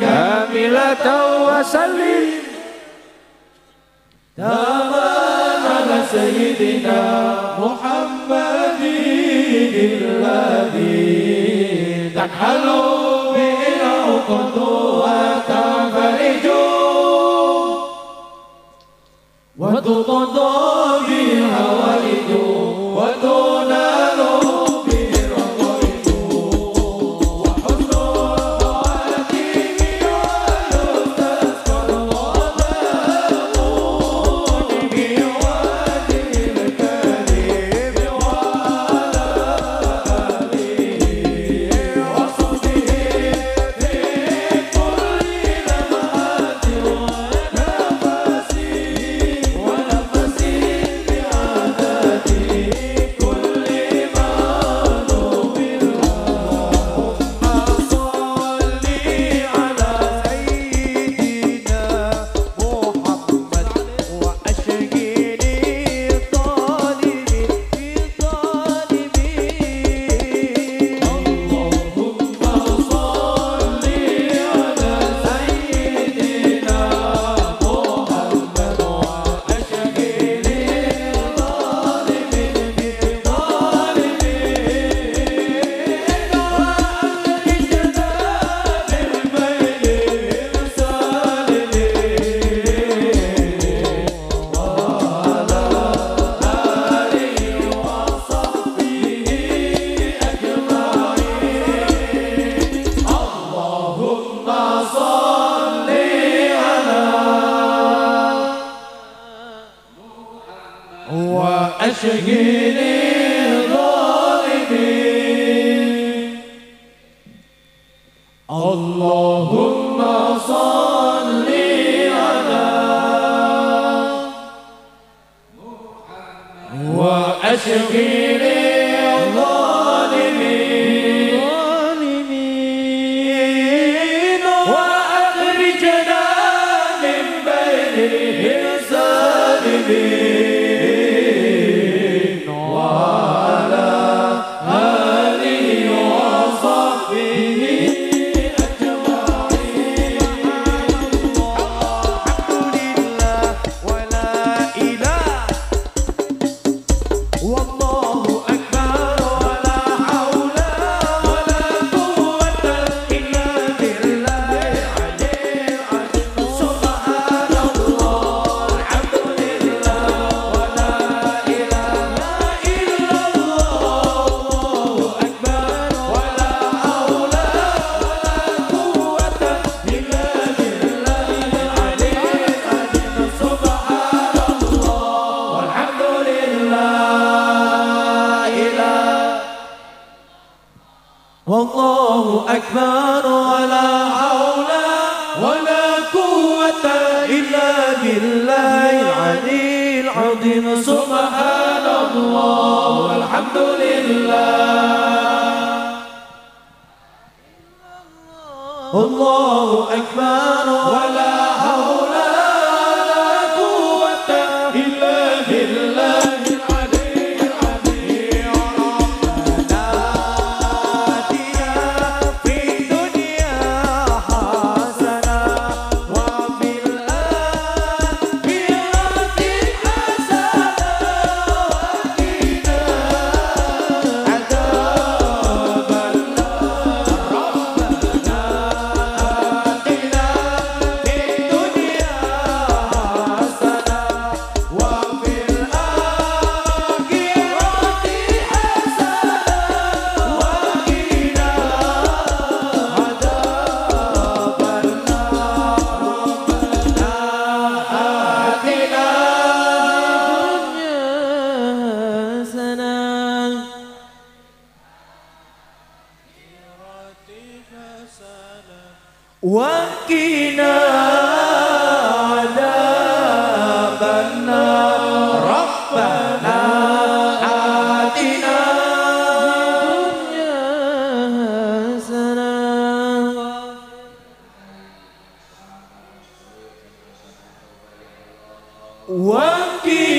[SPEAKER 1] Kamilatan wa sallim.
[SPEAKER 6] taman ala sayyidina Muhammadin alladhi tanhalu bihil uqadu wa tafariju wa tuqadu bihil hawaiju wa tunalu bihil raqaibu wa husnul khawatimi wa yustasqal ghadamu biwajhil karim wa ala alihi wa sahbihi fi kulli وأشغل الظالمين اللهم صل على وأشغل الظالمين وأخرجنا من بينهم سالمين وعلى آله وصحبه أجمعين الحمد لله ولا إله والله أكبر ولا حول ولا قوة إلا بالله العلي العظيم سبحان الله الحمد لله ولا إله إلا الله الله أكبر ولا حول ولا قوة إلا بالله العلي العظيم سبحان الله والحمد لله والله أكبر ولا حول ولا قوة إلا بالله العلي العظيم سبحان الله والحمد لله الله أكبر ولا حول ولا قوة إلا بالله العلي العظيم ربنا آتنا في الدنيا حسنة وفي الآخرة حسنة وقنا عذاب النار ربنا آتنا في الدنيا حسنة وفي الآخرة حسنة وقنا عذاب النار ربنا آتنا وقنا عذاب النار ربنا آتنا وقنا